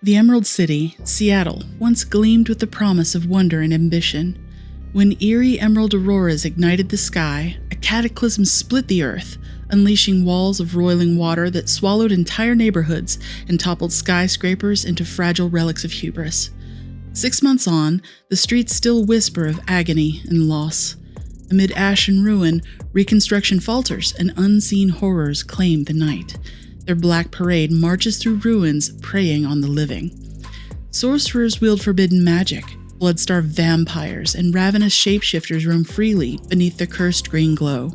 The Emerald City, Seattle, once gleamed with the promise of wonder and ambition. When eerie emerald auroras ignited the sky, a cataclysm split the earth, unleashing walls of roiling water that swallowed entire neighborhoods and toppled skyscrapers into fragile relics of hubris. 6 months on, the streets still whisper of agony and loss. Amid ash and ruin, reconstruction falters and unseen horrors claim the night. Their black parade marches through ruins, preying on the living. Sorcerers wield forbidden magic. Blood-starved vampires and ravenous shapeshifters roam freely beneath the cursed green glow.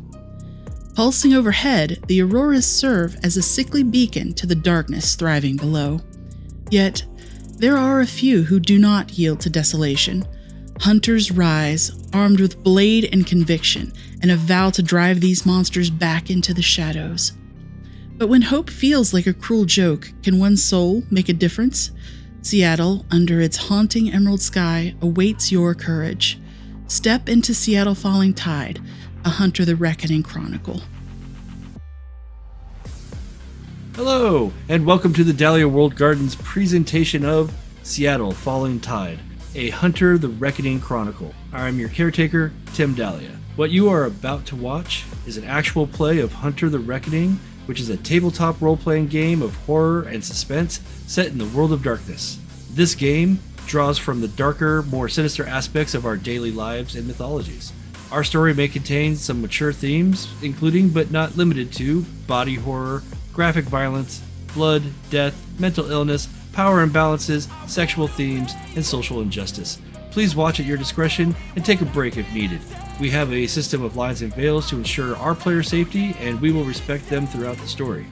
Pulsing overhead, the auroras serve as a sickly beacon to the darkness thriving below. Yet, there are a few who do not yield to desolation. Hunters rise, armed with blade and conviction, and a vow to drive these monsters back into the shadows. But when hope feels like a cruel joke, can one soul make a difference? Seattle, under its haunting emerald sky, awaits your courage. Step into Seattle Falling Tide, a HuntertheReckoning chronicle. Hello, and welcome to the Dahlia World Garden's presentation of Seattle Falling Tide, a HuntertheReckoning chronicle. I'm your caretaker, Tim Dahlia. What you are about to watch is an actual play of HuntertheReckoning, which is a tabletop role-playing game of horror and suspense set in the world of darkness. This game draws from the darker, more sinister aspects of our daily lives and mythologies. Our story may contain some mature themes, including but not limited to body horror, graphic violence, blood, death, mental illness, power imbalances, sexual themes, and social injustice. Please watch at your discretion and take a break if needed. We have a system of lines and veils to ensure our player safety, and we will respect them throughout the story.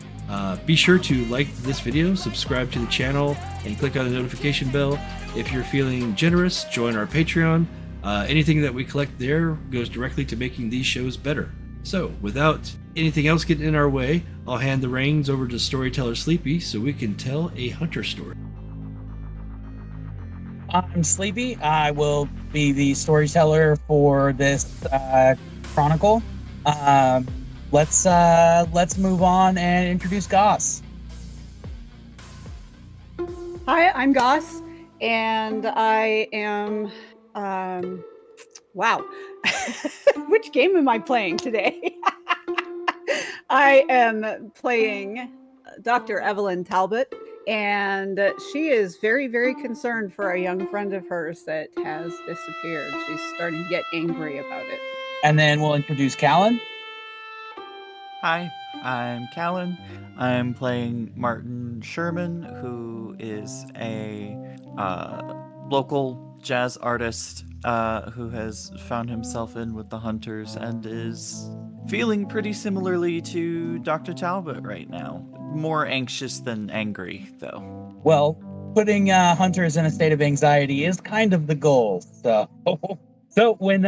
Be sure to like this video, subscribe to the channel, and click on the notification bell. If you're feeling generous, join our Patreon. Anything that we collect there goes directly to making these shows better. So, without anything else getting in our way, I'll hand the reins over to Storyteller Sleepy so we can tell a hunter story. I'm Sleepy. I will be the storyteller for this chronicle. Let's move on and introduce Goss. Hi, I'm Goss, and I am wow. Which game am I playing today? I am playing Dr. Evelyn Talbot, and she is very, very concerned for a young friend of hers that has disappeared. She's starting to get angry about it. And then we'll introduce Calon. Hi, I'm Calon. I'm playing Martin Sherman, who is a local jazz artist who has found himself in with the Hunters and is feeling pretty similarly to Dr. Talbot right now. More anxious than angry, though. Well, putting Hunters in a state of anxiety is kind of the goal, so... So when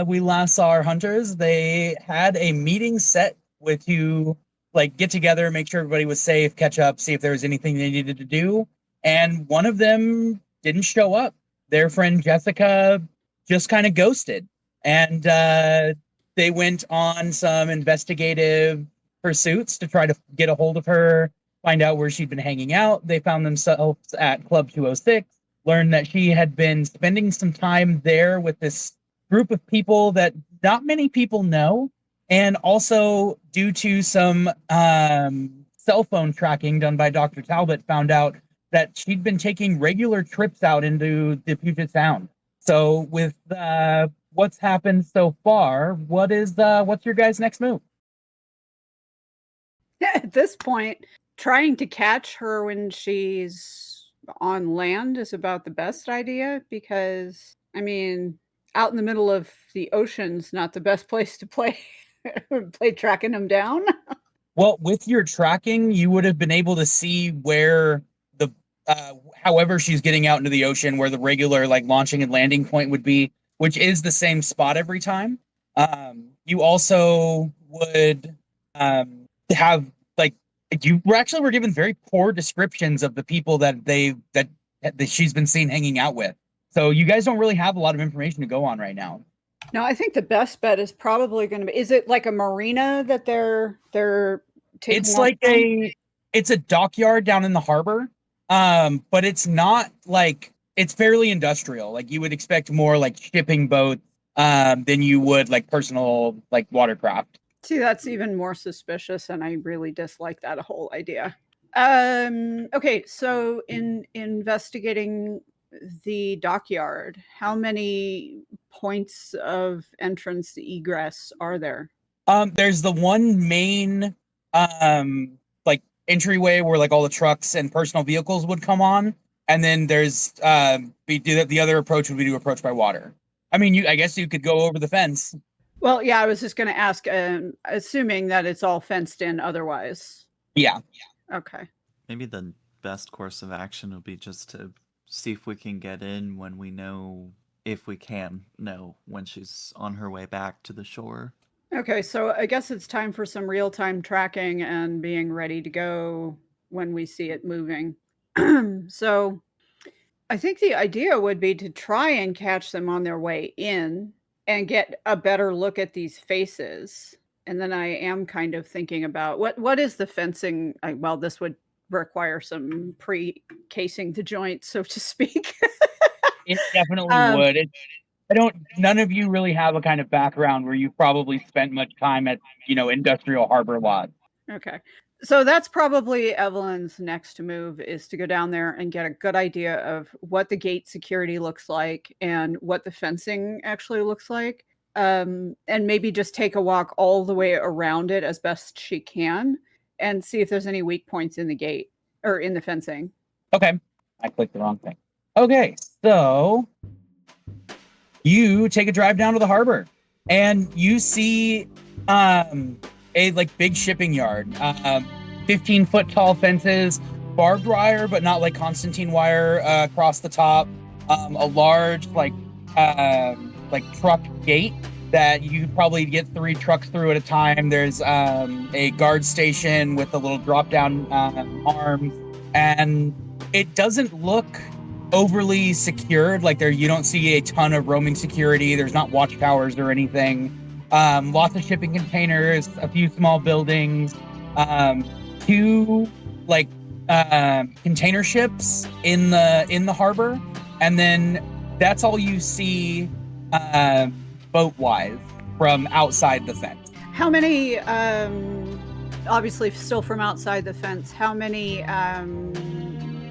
we last saw our Hunters, they had a meeting set with you, like, get together, make sure everybody was safe, catch up, see if there was anything they needed to do, and one of them didn't show up. Their friend Jessica just kind of ghosted, and they went on some investigative pursuits to try to get a hold of her, find out where she'd been hanging out. They found themselves at Club 206, learned that she had been spending some time there with this group of people that not many people know, and also due to some cell phone tracking done by Dr. Talbot, found out that she'd been taking regular trips out into the Puget Sound. So with what's happened so far, what's your guys' next move? At this point, trying to catch her when she's on land is about the best idea, because, I mean, out in the middle of the ocean's not the best place to play tracking them down. Well, with your tracking, you would have been able to see where however she's getting out into the ocean, where the regular like launching and landing point would be, which is the same spot every time. You also would have, like, you were given very poor descriptions of the people that she's been seen hanging out with. So you guys don't really have a lot of information to go on right now. No, I think the best bet is probably going to be, is it like a marina that they're taking? It's like it's a dockyard down in the harbor. but it's not like, it's fairly industrial. Like you would expect more like shipping boats than you would like personal like watercraft. See, that's even more suspicious, and I really dislike that whole idea. Okay, so in investigating the dockyard, how many points of entrance egress are there? There's the one main like entryway where like all the trucks and personal vehicles would come on, and then there's the other approach would be to approach by water. I mean, I guess you could go over the fence. Well, yeah, I was just going to ask, assuming that it's all fenced in otherwise. Yeah. Okay. Maybe the best course of action would be just to see if we can get in when we know, if we can know when she's on her way back to the shore. Okay, so I guess it's time for some real-time tracking and being ready to go when we see it moving. So I think the idea would be to try and catch them on their way in and get a better look at these faces. And then I am kind of thinking about what is the fencing? Well, this would require some pre-casing the joint, so to speak. It definitely would. None of you really have a kind of background where you've probably spent much time at, industrial harbor lots. Okay. So that's probably Evelyn's next move, is to go down there and get a good idea of what the gate security looks like and what the fencing actually looks like. And maybe just take a walk all the way around it as best she can and see if there's any weak points in the gate or in the fencing. Okay. I clicked the wrong thing. Okay. So you take a drive down to the harbor and you see a like big shipping yard, 15-foot tall fences, barbed wire, but not like Constantine wire across the top. A large like truck gate that you probably get 3 trucks through at a time. There's a guard station with a little drop down arm, and it doesn't look overly secured. Like you don't see a ton of roaming security. There's not watchtowers or anything. Lots of shipping containers, a few small buildings, 2 like container ships in the harbor, and then that's all you see boat wise from outside the fence. How many obviously still from outside the fence, how many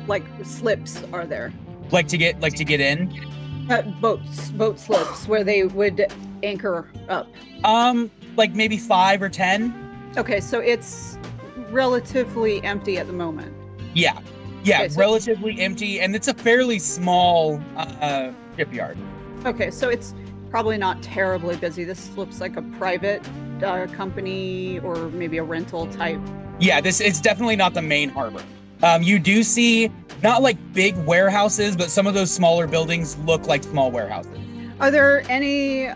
like slips are there? Like to get in? Boat slips where they would anchor up. Like maybe 5 or 10. Okay, so it's relatively empty at the moment. Yeah, okay, so relatively empty, and it's a fairly small shipyard. Okay, so it's probably not terribly busy. This looks like a private company or maybe a rental type. Yeah, it's definitely not the main harbor. You do see not like big warehouses, but some of those smaller buildings look like small warehouses. Are there any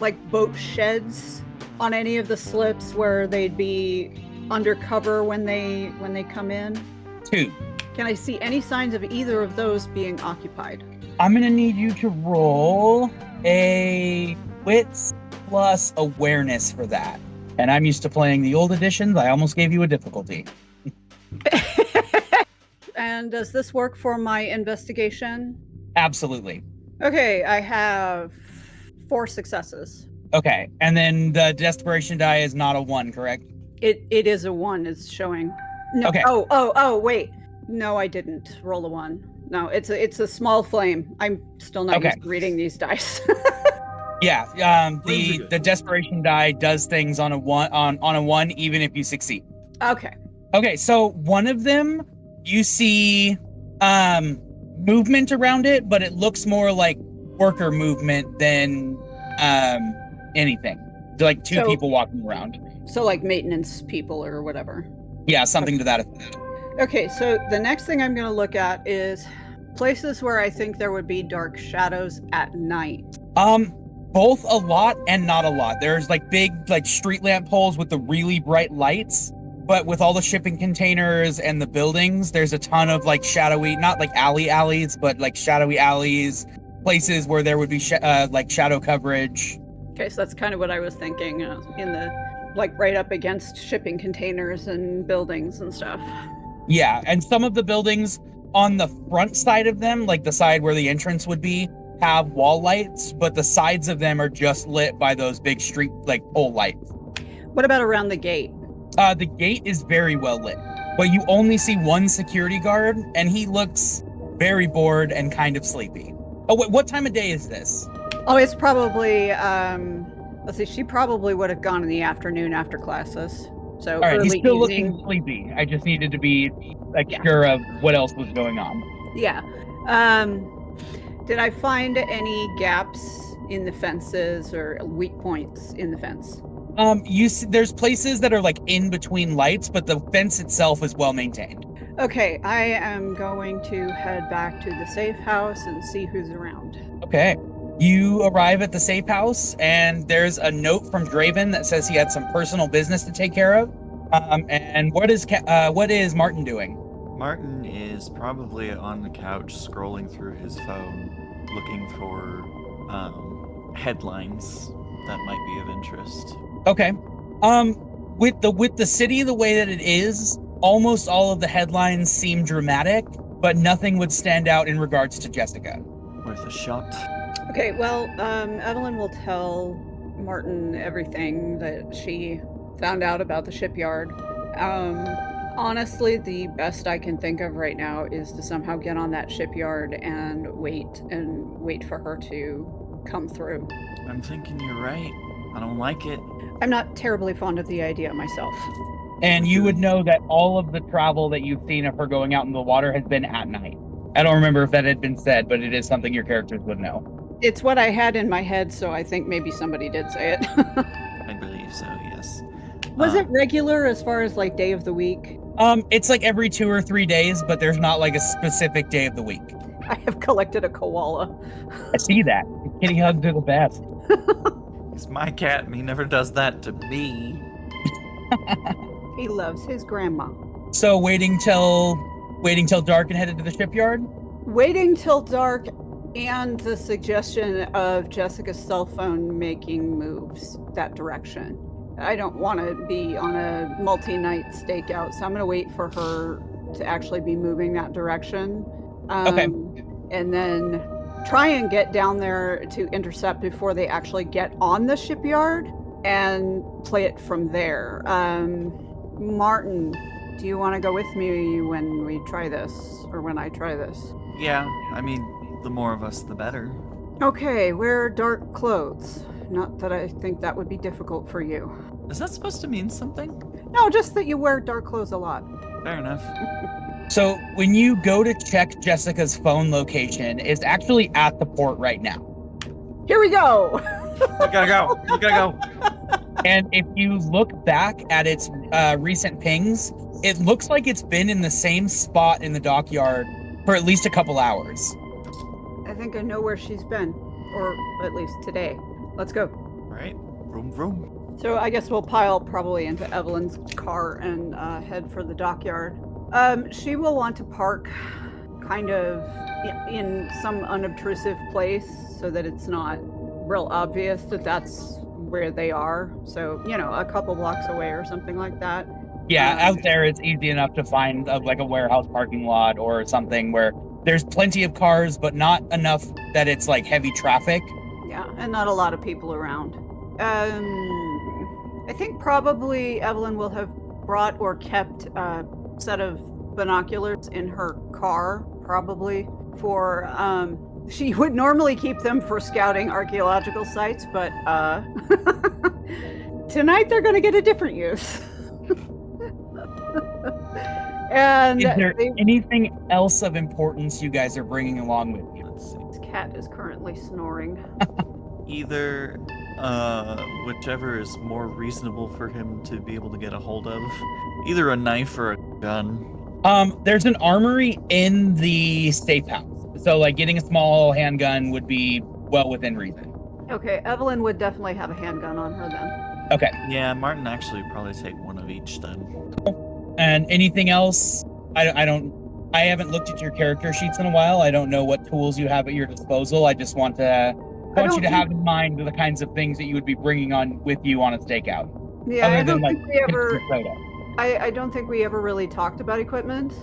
like boat sheds on any of the slips where they'd be undercover when they come in? 2. Can I see any signs of either of those being occupied? I'm gonna need you to roll a wits plus awareness for that. And I'm used to playing the old editions. I almost gave you a difficulty. And does this work for my investigation? Absolutely. Okay, I have 4 successes. Okay, and then the desperation die is not a 1, correct? It is a 1. It's showing. No. Okay. Oh, wait. No, I didn't roll a 1. No, it's a small flame. I'm still not used to reading these dice. Yeah, the desperation die does things on a 1 even if you succeed. Okay. Okay, so one of them you see movement around it, but it looks more like worker movement than anything. Like 2 people walking around. So like maintenance people or whatever. Yeah, something to that effect. Okay, so the next thing I'm going to look at is places where I think there would be dark shadows at night. Both a lot and not a lot. There's like big like street lamp poles with the really bright lights, but with all the shipping containers and the buildings, there's a ton of like shadowy, not like alleys, but like shadowy alleys, places where there would be like shadow coverage. Okay, so that's kind of what I was thinking, in the like right up against shipping containers and buildings and stuff. Yeah, and some of the buildings on the front side of them, like the side where the entrance would be, have wall lights, but the sides of them are just lit by those big street, like, pole lights. What about around the gate? The gate is very well lit, but you only see one security guard, and he looks very bored and kind of sleepy. Oh, wait, what time of day is this? Oh, it's probably, let's see, she probably would have gone in the afternoon after classes. So All right, early he's still evening. looking sleepy. I just needed to be sure of what else was going on. Yeah. Did I find any gaps in the fences or weak points in the fence? You see, there's places that are like in between lights, but the fence itself is well maintained. Okay, I am going to head back to the safe house and see who's around. Okay. You arrive at the safe house, and there's a note from Draven that says he had some personal business to take care of. And what is Martin doing? Martin is probably on the couch scrolling through his phone, looking for headlines that might be of interest. Okay. With the city the way that it is, almost all of the headlines seem dramatic, but nothing would stand out in regards to Jessica. Worth a shot. Okay, well, Evelyn will tell Martin everything that she found out about the shipyard. Honestly, the best I can think of right now is to somehow get on that shipyard and wait for her to come through. I'm thinking you're right. I don't like it. I'm not terribly fond of the idea myself. And you would know that all of the travel that you've seen of her going out in the water has been at night. I don't remember if that had been said, but it is something your characters would know. It's what I had in my head, so I think maybe somebody did say it. I believe so, yes. Was it regular as far as like day of the week? It's like every 2 or 3 days, but there's not like a specific day of the week. I have collected a koala. I see that. Kitty hugs are the best. He's my cat, and he never does that to me. He loves his grandma. So waiting till dark and headed to the shipyard? Waiting till dark and the suggestion of Jessica's cell phone making moves that direction. I don't want to be on a multi-night stakeout, so I'm going to wait for her to actually be moving that direction. Okay. And then try and get down there to intercept before they actually get on the shipyard and play it from there. Martin, do you want to go with me when we try this, or when I try this? Yeah, I mean, the more of us, the better. Okay, wear dark clothes. Not that I think that would be difficult for you. Is that supposed to mean something? No, just that you wear dark clothes a lot. Fair enough. So when you go to check Jessica's phone location, it's actually at the port right now. Here we go! We gotta go. We gotta go. And if you look back at its recent pings, it looks like it's been in the same spot in the dockyard for at least a couple hours. I think I know where she's been, or at least today. Let's go. All right, vroom vroom. So I guess we'll pile probably into Evelyn's car and head for the dockyard. She will want to park kind of in some unobtrusive place so that it's not real obvious that that's where they are. So, you know, a couple blocks away or something like that. Yeah, out there it's easy enough to find like a warehouse parking lot or something where there's plenty of cars, but not enough that it's like heavy traffic. Yeah, and not a lot of people around. I think probably Evelyn will have brought or kept a set of binoculars in her car, probably for, she would normally keep them for scouting archaeological sites, but tonight they're going to get a different use. And is there anything else of importance you guys are bringing along with you? Let's see. This cat is currently snoring. Either, whichever is more reasonable for him to be able to get a hold of. Either a knife or a gun. There's an armory in the safe house. So like getting a small handgun would be well within reason. Okay, Evelyn would definitely have a handgun on her then. Okay. Yeah, Martin actually would probably take one of each then. And anything else? I haven't looked at your character sheets in a while. I don't know what tools you have at your disposal. I just want you to have in mind the kinds of things that you would be bringing on with you on a stakeout. Yeah, Other I than, don't think we ever. I don't think we ever really talked about equipment.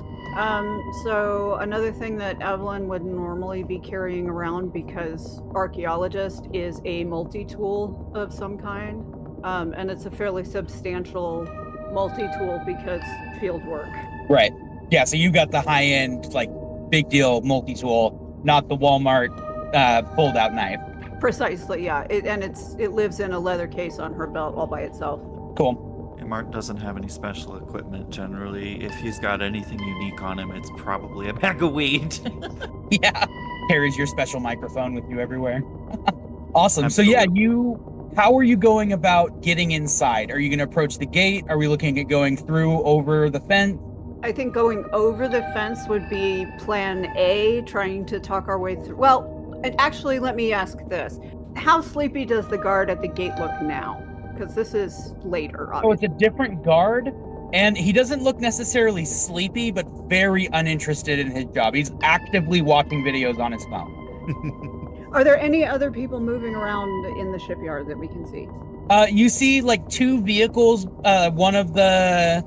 So another thing that Evelyn would normally be carrying around, because archaeologist, is a multi-tool of some kind. And it's a fairly substantial multi-tool because field work. Right. Yeah, so you got the high-end, like, big deal multi-tool, not the Walmart fold-out knife. Precisely, yeah. It lives in a leather case on her belt all by itself. Cool. And Martin doesn't have any special equipment generally. If he's got anything unique on him, it's probably a bag of weed. Yeah. Carries your special microphone with you everywhere. Awesome. Absolutely. So yeah, how are you going about getting inside? Are you going to approach the gate? Are we looking at going through, over the fence? I think going over the fence would be plan A, trying to talk our way through. Well, and actually, let me ask this. How sleepy does the guard at the gate look now? Because this is later, Oh, obviously. it's a different guard, and he doesn't look necessarily sleepy, but very uninterested in his job. He's actively watching videos on his phone. Are there any other people moving around in the shipyard that we can see? You see like 2 vehicles, one of the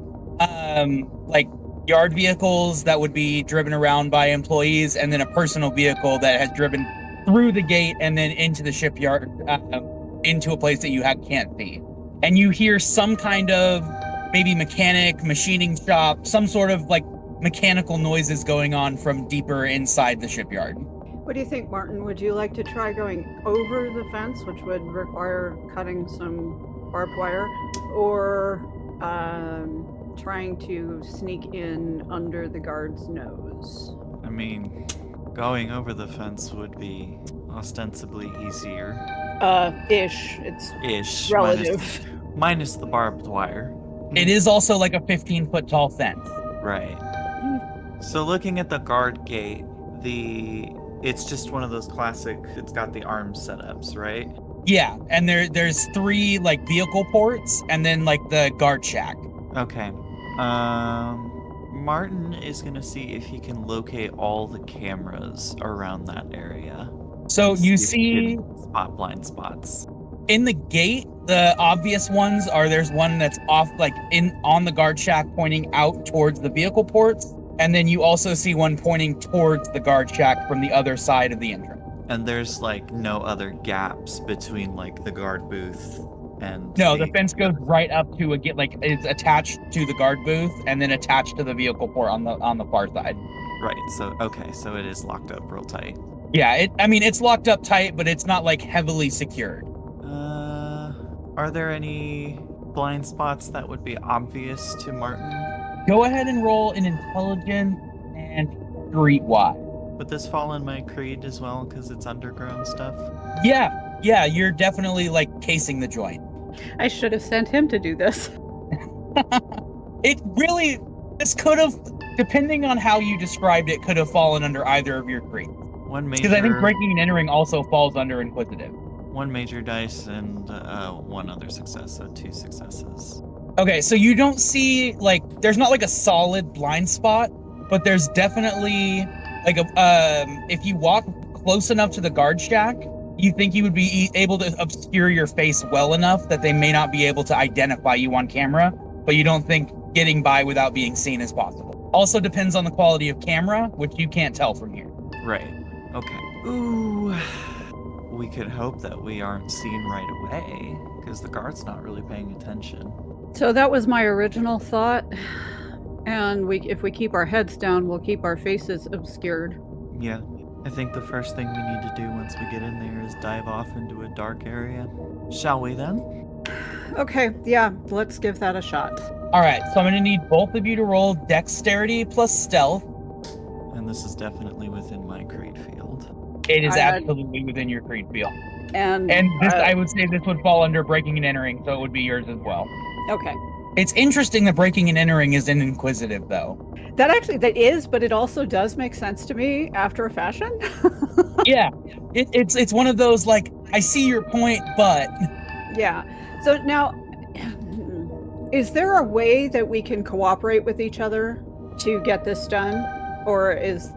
like yard vehicles that would be driven around by employees, and then a personal vehicle that has driven through the gate and then into the shipyard, into a place that you can't see. And you hear some kind of maybe mechanic, machining shop, some sort of like mechanical noises going on from deeper inside the shipyard. What do you think, Martin? Would you like to try going over the fence, which would require cutting some barbed wire, or trying to sneak in under the guard's nose? I mean, going over the fence would be ostensibly easier. Ish. It's Ish. relative. Minus the barbed wire. It is also like a 15-foot tall fence. Right. So looking at the guard gate, it's just one of those classic, it's got the arm setups, right? Yeah, and there's 3 like vehicle ports and then like the guard shack. Okay. Martin is gonna see if he can locate all the cameras around that area. So you if he see can spot blind spots. in the gate, the obvious ones are there's one that's off like on the guard shack pointing out towards the vehicle ports, and then you also see one pointing towards the guard shack from the other side of the entrance. And there's like no other gaps between like the guard booth and No, the fence goes right up to it's attached to the guard booth and then attached to the vehicle port on the far side. Right, so it is locked up real tight. Yeah, it's locked up tight, but it's not like heavily secured. Are there any blind spots that would be obvious to Martin? Go ahead and roll an intelligence and streetwise. Would this fall in my creed as well, because it's underground stuff? Yeah, you're definitely like casing the joint. I should have sent him to do this. This could have, depending on how you described it, could have fallen under either of your creeds. Because I think breaking and entering also falls under inquisitive. 1 major dice and 1 other success, so 2 successes. Okay, so you don't see there's not like a solid blind spot, but there's definitely like if you walk close enough to the guard shack, you think you would be able to obscure your face well enough that they may not be able to identify you on camera, but you don't think getting by without being seen is possible. Also depends on the quality of camera, which you can't tell from here. Right. Okay. Ooh. We could hope that we aren't seen right away, because the guard's not really paying attention. So that was my original thought. And if we keep our heads down, we'll keep our faces obscured. Yeah. I think the first thing we need to do once we get in there is dive off into a dark area. Shall we then? Okay, yeah, let's give that a shot. All right, so I'm going to need both of you to roll dexterity plus stealth. And this is definitely within my creed field. It is I had- absolutely within your creed field. And this, I would say this would fall under breaking and entering, so it would be yours as well. okay. It's interesting that breaking and entering is in inquisitive, though. That is, but it also does make sense to me after a fashion. Yeah, it's one of those, like, I see your point, but... Yeah. So now, is there a way that we can cooperate with each other to get this done? Or is...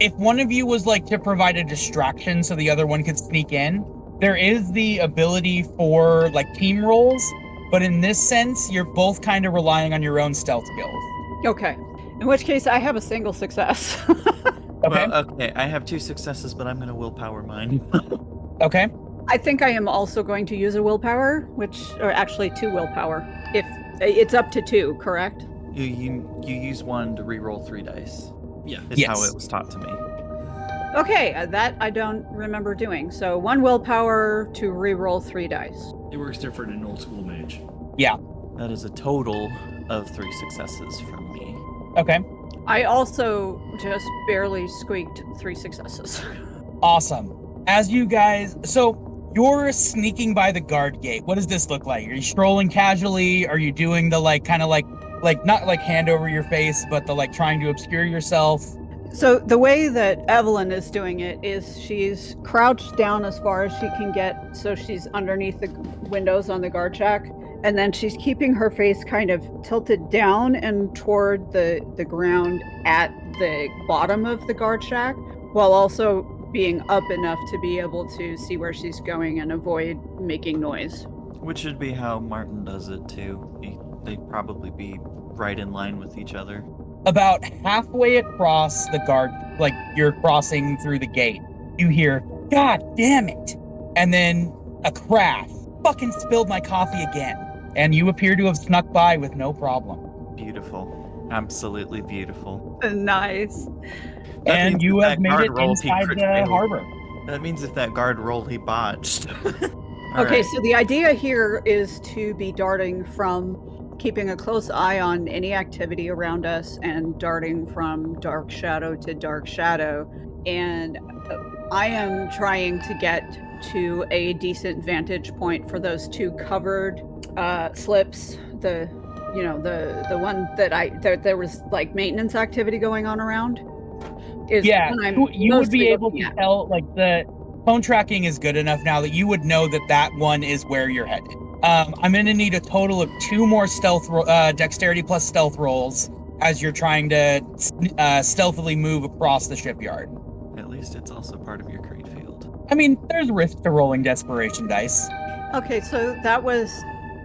If one of you was, like, to provide a distraction so the other one could sneak in, there is the ability for, like, team roles But in this sense, you're both kind of relying on your own stealth skills. Okay. In which case, I have a single success. Okay. Well, okay, I have 2 successes, but I'm going to willpower mine. Okay. I think I am also going to use a willpower, or actually 2 willpower. If it's up to 2, correct? You use 1 to re-roll 3 dice. Yeah. Is how it was taught to me. Okay, that I don't remember doing. So 1 willpower to re-roll 3 dice. It works different in old school mage. Yeah. That is a total of 3 successes from me. Okay. I also just barely squeaked 3 successes. Awesome. As you guys, so you're sneaking by the guard gate. What does this look like? Are you strolling casually? Are you doing the like kind of like not like hand over your face, but the like trying to obscure yourself? So the way that Evelyn is doing it is she's crouched down as far as she can get, so she's underneath the windows on the guard shack, and then she's keeping her face kind of tilted down and toward the ground at the bottom of the guard shack, while also being up enough to be able to see where she's going and avoid making noise. Which should be how Martin does it too. They'd probably be right in line with each other. About halfway across the guard, like you're crossing through the gate, you hear, "God damn it!" And then a crash. "Fucking spilled my coffee again." And you appear to have snuck by with no problem. Beautiful. Absolutely beautiful. Nice. That And means you if have that made guard it rolled, he inside crit the failed. harbor. That means if that guard rolled, he botched. All Okay, right. so the idea here is to be darting from keeping a close eye on any activity around us and darting from dark shadow to dark shadow. And I am trying to get to a decent vantage point for those 2 covered slips. The one that there was like maintenance activity going on around. Yeah, when I'm you would be mostly able looking to at. tell, like, the phone tracking is good enough now that you would know that that one is where you're headed. I'm going to need a total of 2 more dexterity plus stealth rolls as you're trying to stealthily move across the shipyard. At least it's also part of your crate field. I mean, there's risk to rolling desperation dice. Okay, so that was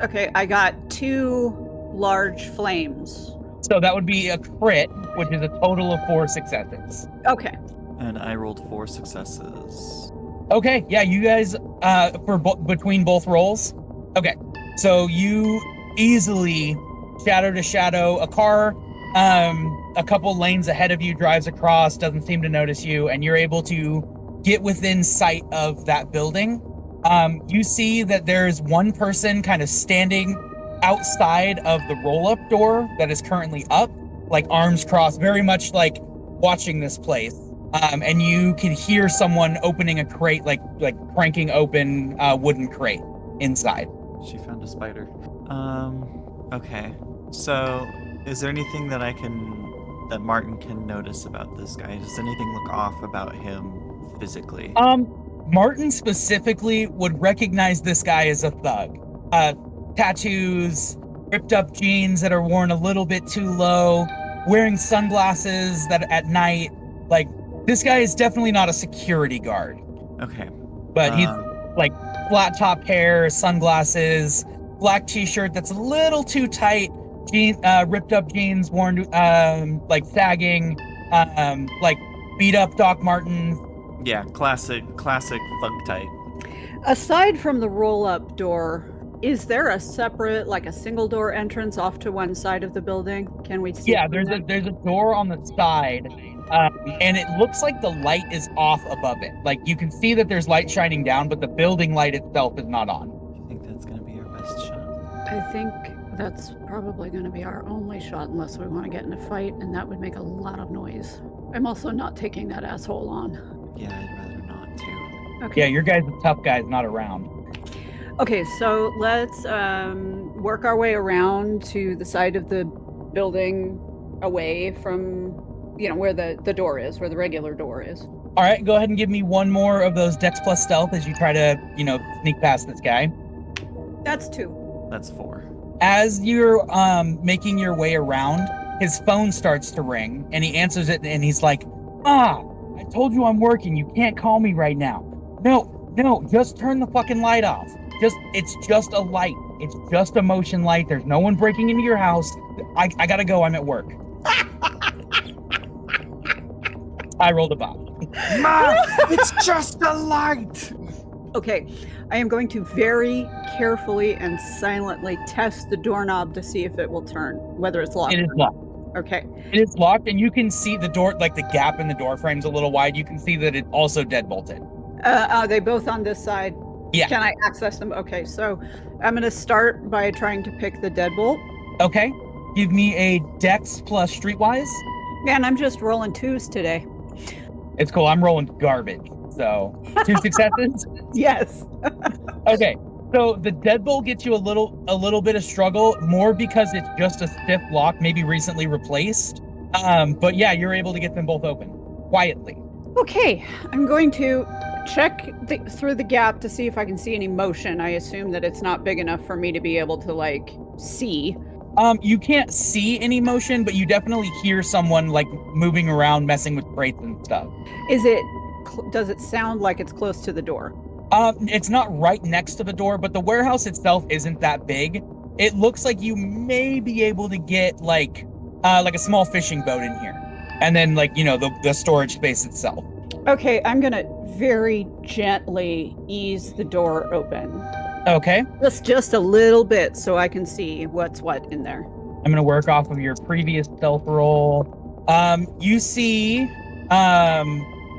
okay. I got 2 large flames. So that would be a crit, which is a total of 4 successes. Okay. And I rolled 4 successes. Okay, yeah, you guys, between both rolls. Okay, so you easily shadow to shadow a car. A couple lanes ahead of you drives across, doesn't seem to notice you, and you're able to get within sight of that building. You see that there's one person kind of standing outside of the roll-up door that is currently up, like arms crossed, very much like watching this place. And you can hear someone opening a crate, like cranking open a wooden crate inside. She found a spider. Okay. So, is there anything that that Martin can notice about this guy? Does anything look off about him physically? Martin specifically would recognize this guy as a thug. Tattoos, ripped up jeans that are worn a little bit too low, wearing sunglasses that at night, like, this guy is definitely not a security guard. Okay. But he's like flat top hair, sunglasses, black t-shirt that's a little too tight, ripped up jeans worn like sagging, like beat up Doc Martens. Yeah, classic thug type. Aside from the roll-up door, is there a separate, like a single door entrance off to one side of the building? Can we see? Yeah, there's a door on the side, and it looks like the light is off above it. Like, you can see that there's light shining down, but the building light itself is not on. I think that's gonna be our best shot. I think that's probably going to be our only shot unless we want to get in a fight, and that would make a lot of noise. I'm also not taking that asshole on. Yeah, I'd rather not too. Okay. Yeah, your guys are tough guys, not around. Okay, so let's work our way around to the side of the building away from, where the door is, where the regular door is. All right, go ahead and give me one more of those Dex plus Stealth as you try to, sneak past this guy. That's 2. That's 4. As you're making your way around, his phone starts to ring, and he answers it, and he's like, I told you I'm working. You can't call me right now. No, just turn the fucking light off. It's just a light. It's just a motion light. There's no one breaking into your house. I gotta go. I'm at work. I rolled a bot. Ma, it's just a light. Okay, I am going to very carefully and silently test the doorknob to see if it will turn, whether it's locked. It is or not. locked. Okay. It is locked, and you can see the door, like the gap in the door frame's a little wide. You can see that it's also deadbolted. Are they both on this side? Yeah. Can I access them? Okay, so I'm going to start by trying to pick the deadbolt. Okay. Give me a Dex plus Streetwise. Man, I'm just rolling 2s today. It's cool. I'm rolling garbage. So 2 successes. Yes. Okay. So the deadbolt gets you a little bit of struggle, more because it's just a stiff lock, maybe recently replaced. But yeah, you're able to get them both open quietly. Okay, I'm going to check through the gap to see if I can see any motion. I assume that it's not big enough for me to be able to like see. You can't see any motion, but you definitely hear someone like moving around, messing with crates and stuff. Does it sound like it's close to the door? It's not right next to the door, but the warehouse itself isn't that big. It looks like you may be able to get like a small fishing boat in here, and then like the storage space itself. Okay, I'm gonna very gently ease the door open. Okay. Just a little bit so I can see what's what in there. I'm gonna work off of your previous stealth roll. You see a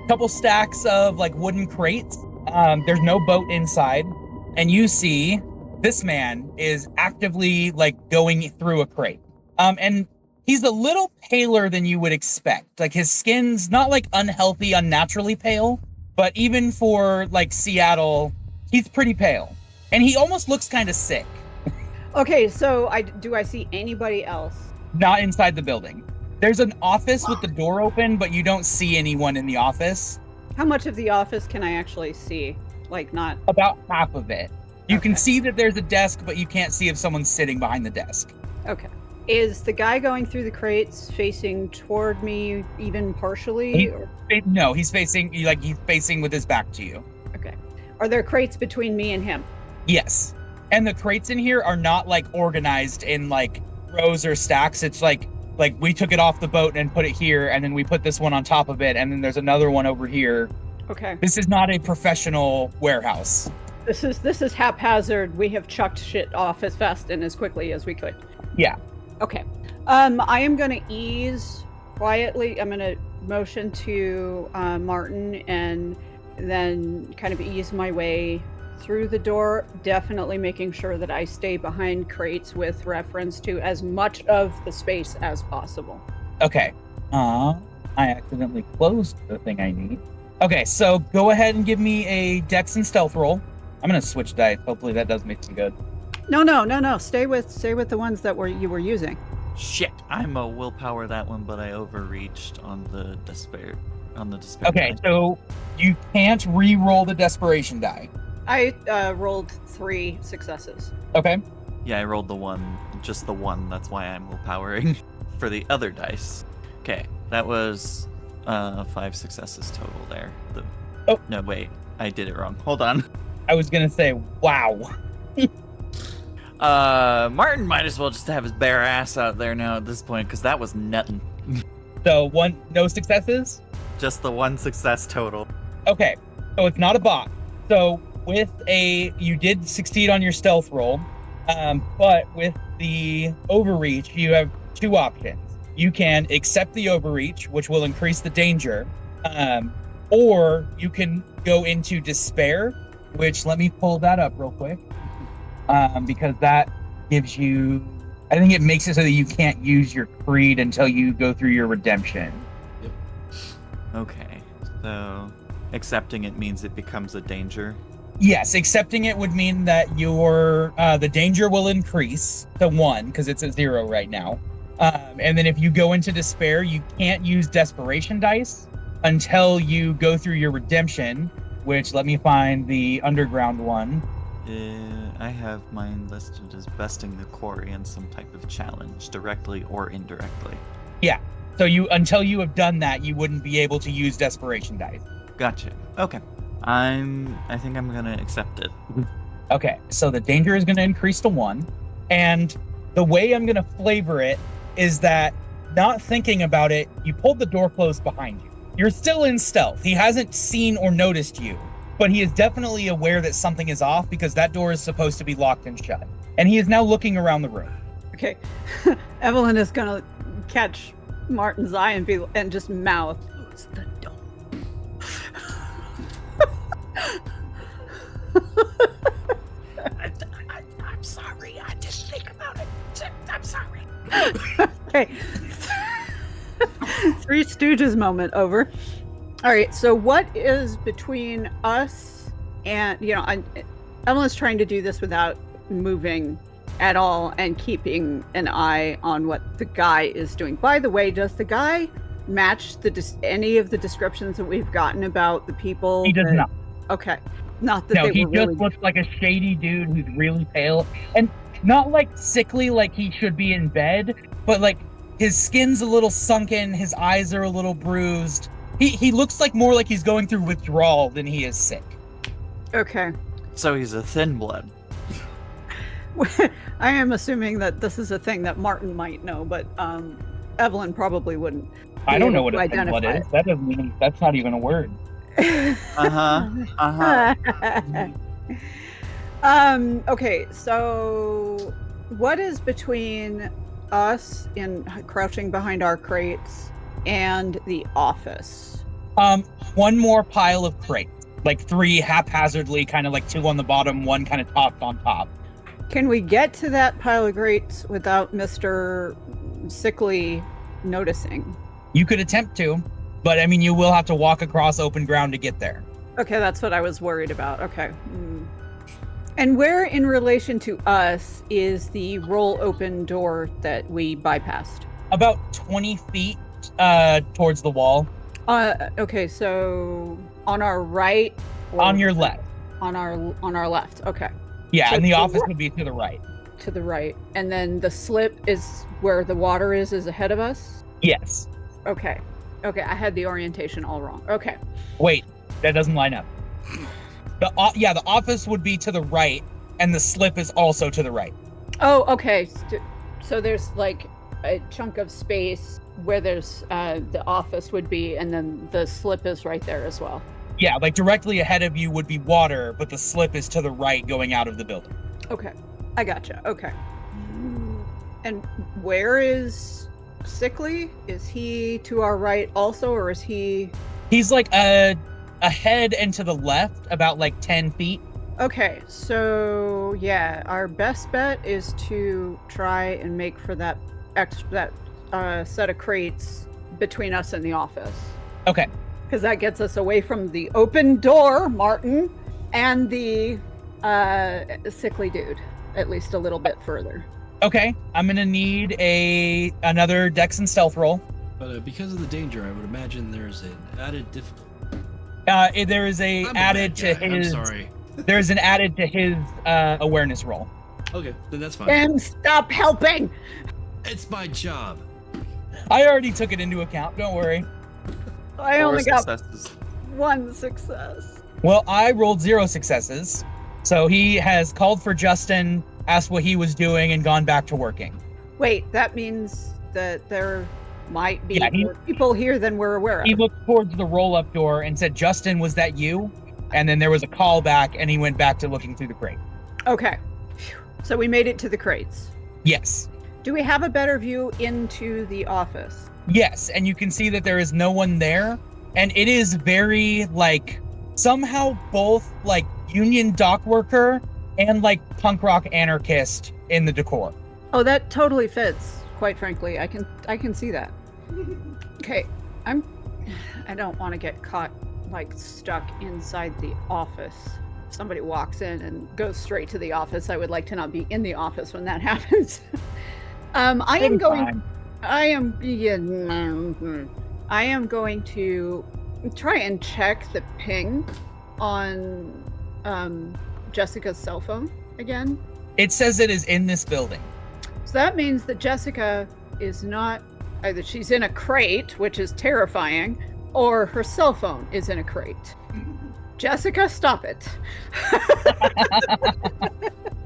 couple stacks of like wooden crates. There's no boat inside, and you see this man is actively like going through a crate. And he's a little paler than you would expect. Like his skin's not like unhealthy, unnaturally pale, but even for like Seattle, he's pretty pale. And he almost looks kind of sick. Okay, so do I see anybody else? Not inside the building. There's an office with the door open, but you don't see anyone in the office. How much of the office can I actually see? Like not... About half of it. You Okay. can see that there's a desk, but you can't see if someone's sitting behind the desk. Okay. Is the guy going through the crates facing toward me even partially? No, he's facing with his back to you. Okay. Are there crates between me and him? Yes. And the crates in here are not like organized in like rows or stacks. It's like we took it off the boat and put it here, and then we put this one on top of it, and then there's another one over here. Okay. This is not a professional warehouse. This is haphazard. We have chucked shit off as fast and as quickly as we could. Yeah. Okay. I am going to ease quietly. I'm going to motion to Martin and then kind of ease my way through the door, definitely making sure that I stay behind crates with reference to as much of the space as possible. Okay. I accidentally closed the thing I need. Okay, so go ahead and give me a Dex and Stealth roll. I'm gonna switch dice. Hopefully that does make some good. No. Stay with the ones that you were using. Shit, I'm a willpower that one, but I overreached on the despair. Okay, die. so you can't re-roll the desperation die. I rolled 3 successes. Okay. Yeah, I rolled just the one. That's why I'm willpowering for the other dice. Okay, that was 5 successes total there. Oh. No, wait, I did it wrong. Hold on. I was gonna say, wow. Martin might as well just have his bare ass out there now at this point, because that was nothing. So no successes? Just the 1 success total. Okay, so it's not a bot. So you did succeed on your stealth roll, but with the overreach, you have 2 options. You can accept the overreach, which will increase the danger, or you can go into despair, which let me pull that up real quick, because that gives you, I think it makes it so that you can't use your creed until you go through your redemption. Okay, so accepting it means it becomes a danger. Yes, accepting it would mean that your the danger will increase to 1 because it's at 0 right now. And then if you go into despair, you can't use desperation dice until you go through your redemption, which let me find the underground one. I have mine listed as besting the quarry in some type of challenge, directly or indirectly. Yeah. So until you have done that, you wouldn't be able to use desperation dice. Gotcha. Okay. I think I'm gonna accept it. Okay, so the danger is going to increase to 1. And the way I'm going to flavor it is that, not thinking about it, you pulled the door closed behind you. You're still in stealth. He hasn't seen or noticed you, but he is definitely aware that something is off because that door is supposed to be locked and shut. And he is now looking around the room. Okay. Evelyn is going to catch Martin's eye and just mouth. Close the door. I'm sorry. I didn't think about it. I'm sorry. Okay. Three Stooges moment over. All right. So what is between us and, Evelyn's trying to do this without moving at all and keeping an eye on what the guy is doing. By the way, does the guy match any of the descriptions that we've gotten about the people? He does not. Okay. Not that No, they he were just really... looks like a shady dude who's really pale. And not like sickly, like he should be in bed, but like his skin's a little sunken, his eyes are a little bruised. He looks like more like he's going through withdrawal than he is sick. Okay. So he's a thin blood. I am assuming that this is a thing that Martin might know, but Evelyn probably wouldn't. I don't know what a thin blood is. That doesn't even, that's not even a word. Okay, so what is between us in crouching behind our crates and the office? One more pile of crates, like 3 haphazardly, kind of like 2 on the bottom, 1 kind of topped on top. Can we get to that pile of crates without Mr. Sickly noticing? You could attempt to, but I mean, you will have to walk across open ground to get there. Okay, that's what I was worried about. Okay. And where in relation to us is the roll open door that we bypassed? About 20 feet towards the wall. Okay, so on our right? On your left. On our left, okay. Yeah, So and the to office the- would be to the right. To the right. And then the slip is where the water is ahead of us? Yes. Okay. Okay, I had the orientation all wrong. Okay. Wait, that doesn't line up. The office would be to the right, and the slip is also to the right. Oh, okay. So there's like a chunk of space where there's the office would be, and then the slip is right there as well. Yeah, like directly ahead of you would be water, but the slip is to the right going out of the building. Okay. I gotcha. Okay. And where is Sickly? Is he to our right also, or is he... He's like ahead and to the left, about like 10 feet. Okay, so yeah, our best bet is to try and make for that set of crates between us and the office. Okay. Because that gets us away from the open door, Martin, and the sickly dude, at least a little bit further. Okay, I'm gonna need another Dex and Stealth roll. But because of the danger, I would imagine there's an added difficulty. There is I'm sorry. There's an added to his awareness roll. Okay, then that's fine. And stop helping! It's my job. I already took it into account. Don't worry. I only got Successes. 1 success. Well, I rolled 0 successes, so he has called for Justin, asked what he was doing, and gone back to working. Wait, that means that there might be Yeah, more people here than we're aware of. He looked towards the roll-up door and said, "Justin, was that you?" And then there was a call back, and he went back to looking through the crate. Okay. Phew. So we made it to the crates. Yes. Do we have a better view into the office? Yes, and you can see that there is no one there, and it is very, like, somehow both, like, union dock worker and, like, punk rock anarchist in the decor. Oh, that totally fits, quite frankly. I can see that. Okay, I don't want to get caught, like, stuck inside the office. Somebody walks in and goes straight to the office. I would like to not be in the office when that happens. I am going to try and check the ping on Jessica's cell phone again. It says it is in this building. So that means that Jessica is not either she's in a crate, which is terrifying, or her cell phone is in a crate. Jessica, stop it.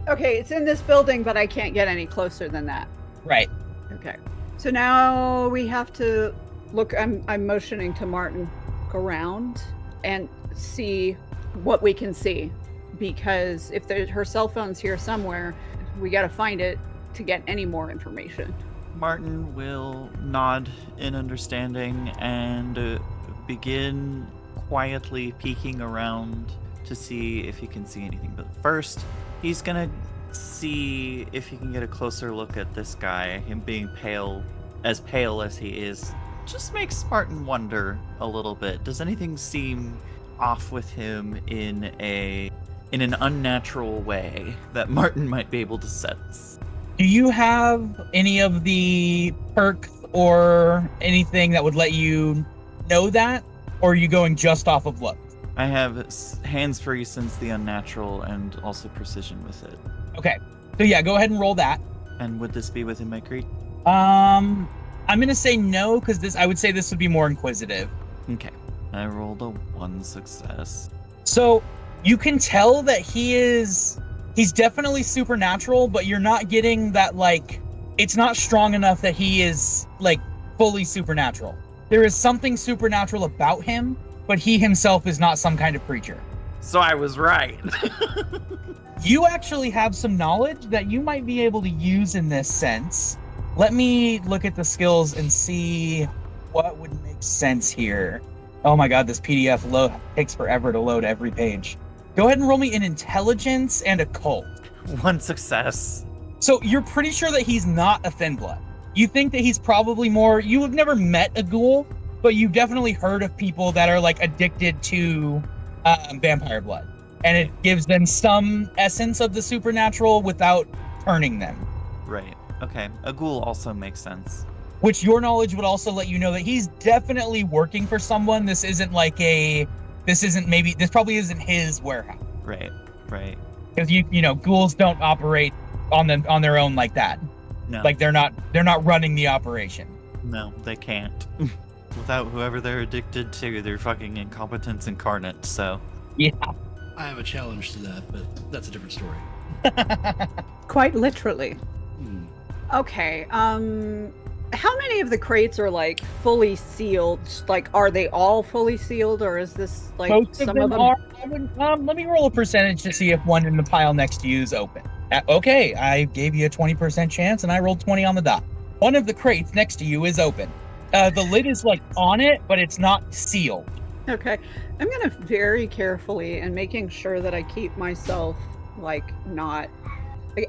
Okay, it's in this building, but I can't get any closer than that. Right. Okay. So now we have to look. I'm motioning to Martin, look around and see what we can see, because if her cell phone's here somewhere, we got to find it to get any more information. Martin will nod in understanding and begin quietly peeking around to see if he can see anything. But first, he's gonna see if he can get a closer look at this guy. Him being pale as he is just makes Martin wonder a little bit. Does anything seem off with him in an unnatural way that Martin might be able to sense? Do you have any of the perks or anything that would let you know that? Or are you going just off of looks? I have hands free sense the unnatural and also precision with it. Okay. So yeah, go ahead and roll that. And would this be within my creed? I'm gonna say no, because I would say this would be more inquisitive. Okay. I rolled a 1 success. So you can tell that he's definitely supernatural, but you're not getting that, like, it's not strong enough that he is, like, fully supernatural. There is something supernatural about him, but he himself is not some kind of creature. So I was right. You actually have some knowledge that you might be able to use in this sense. Let me look at the skills and see what would make sense here. Oh my god, this PDF takes forever to load every page. Go ahead and roll me an intelligence and occult. 1 success. So you're pretty sure that he's not a thin blood. You think that he's probably more, you have never met a ghoul, but you've definitely heard of people that are like addicted to vampire blood. And it gives them some essence of the supernatural without turning them. Right. Okay. A ghoul also makes sense. Which your knowledge would also let you know that he's definitely working for someone. This probably isn't his warehouse. Right. Right. Because ghouls don't operate on their own like that. No. Like they're not running the operation. No, they can't. Without whoever they're addicted to, they're fucking incompetence incarnate, so. Yeah. I have a challenge to that, but that's a different story. Quite literally. Hmm. Okay, how many of the crates are like fully sealed? Like, are they all fully sealed, or is this like Most some of them are? Let me roll a percentage to see if one in the pile next to you is open. Okay, I gave you a 20% chance, and I rolled 20 on the dot. One of the crates next to you is open. The lid is like on it, but it's not sealed. Okay, I'm gonna very carefully and making sure that I keep myself like not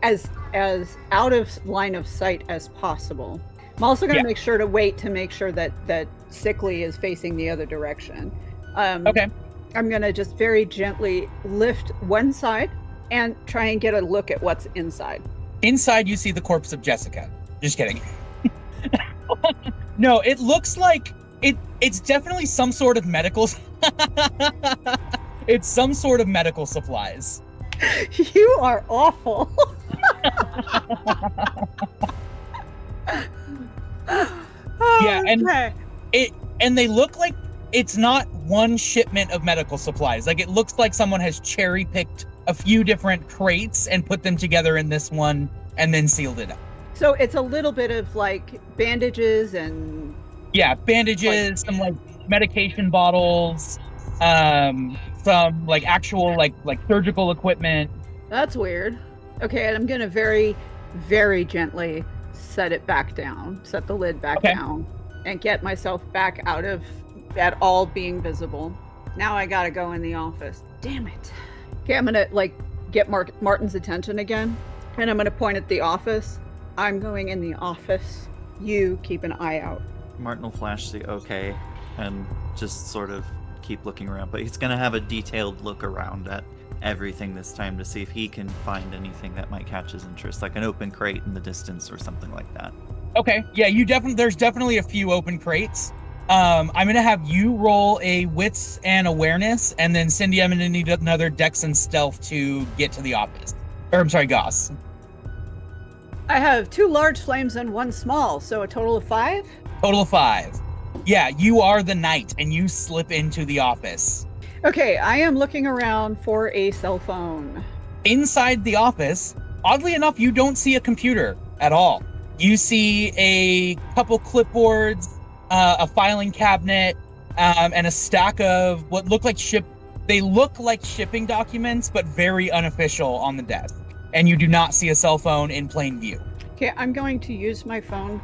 as out of line of sight as possible. I'm also gonna make sure to wait to make sure that Sickly is facing the other direction. Okay. I'm gonna just very gently lift one side and try and get a look at what's inside. Inside, you see the corpse of Jessica. Just kidding. No, it looks like it's definitely some sort of medical. It's some sort of medical supplies. You are awful. Yeah, and okay. and they look like it's not one shipment of medical supplies. Like, it looks like someone has cherry picked a few different crates and put them together in this one and then sealed it up. So it's a little bit of like bandages and bandages, some like medication bottles, some like actual like surgical equipment. That's weird. Okay, and I'm gonna very, very gently set the lid back down, and get myself back out of that all being visible. Now I gotta go in the office. Damn it. Okay, I'm gonna like get Martin's attention again, and I'm gonna point at the office. I'm going in the office. You keep an eye out. Martin will flash the okay and just sort of keep looking around, but he's going to have a detailed look around at everything this time to see if he can find anything that might catch his interest, like an open crate in the distance or something like that. Okay, yeah, there's definitely a few open crates. I'm going to have you roll a wits and awareness, and then Cindy, I'm going to need another dex and stealth to get to the office. Or, I'm sorry, Goss. I have 2 large flames and 1 small, so a total of 5? Total of 5. Yeah, you are the knight, and you slip into the office. Okay, I am looking around for a cell phone. Inside the office, oddly enough, you don't see a computer at all. You see a couple clipboards, a filing cabinet, and a stack of what look like shipping documents, but very unofficial on the desk. And you do not see a cell phone in plain view. Okay, I'm going to use my phone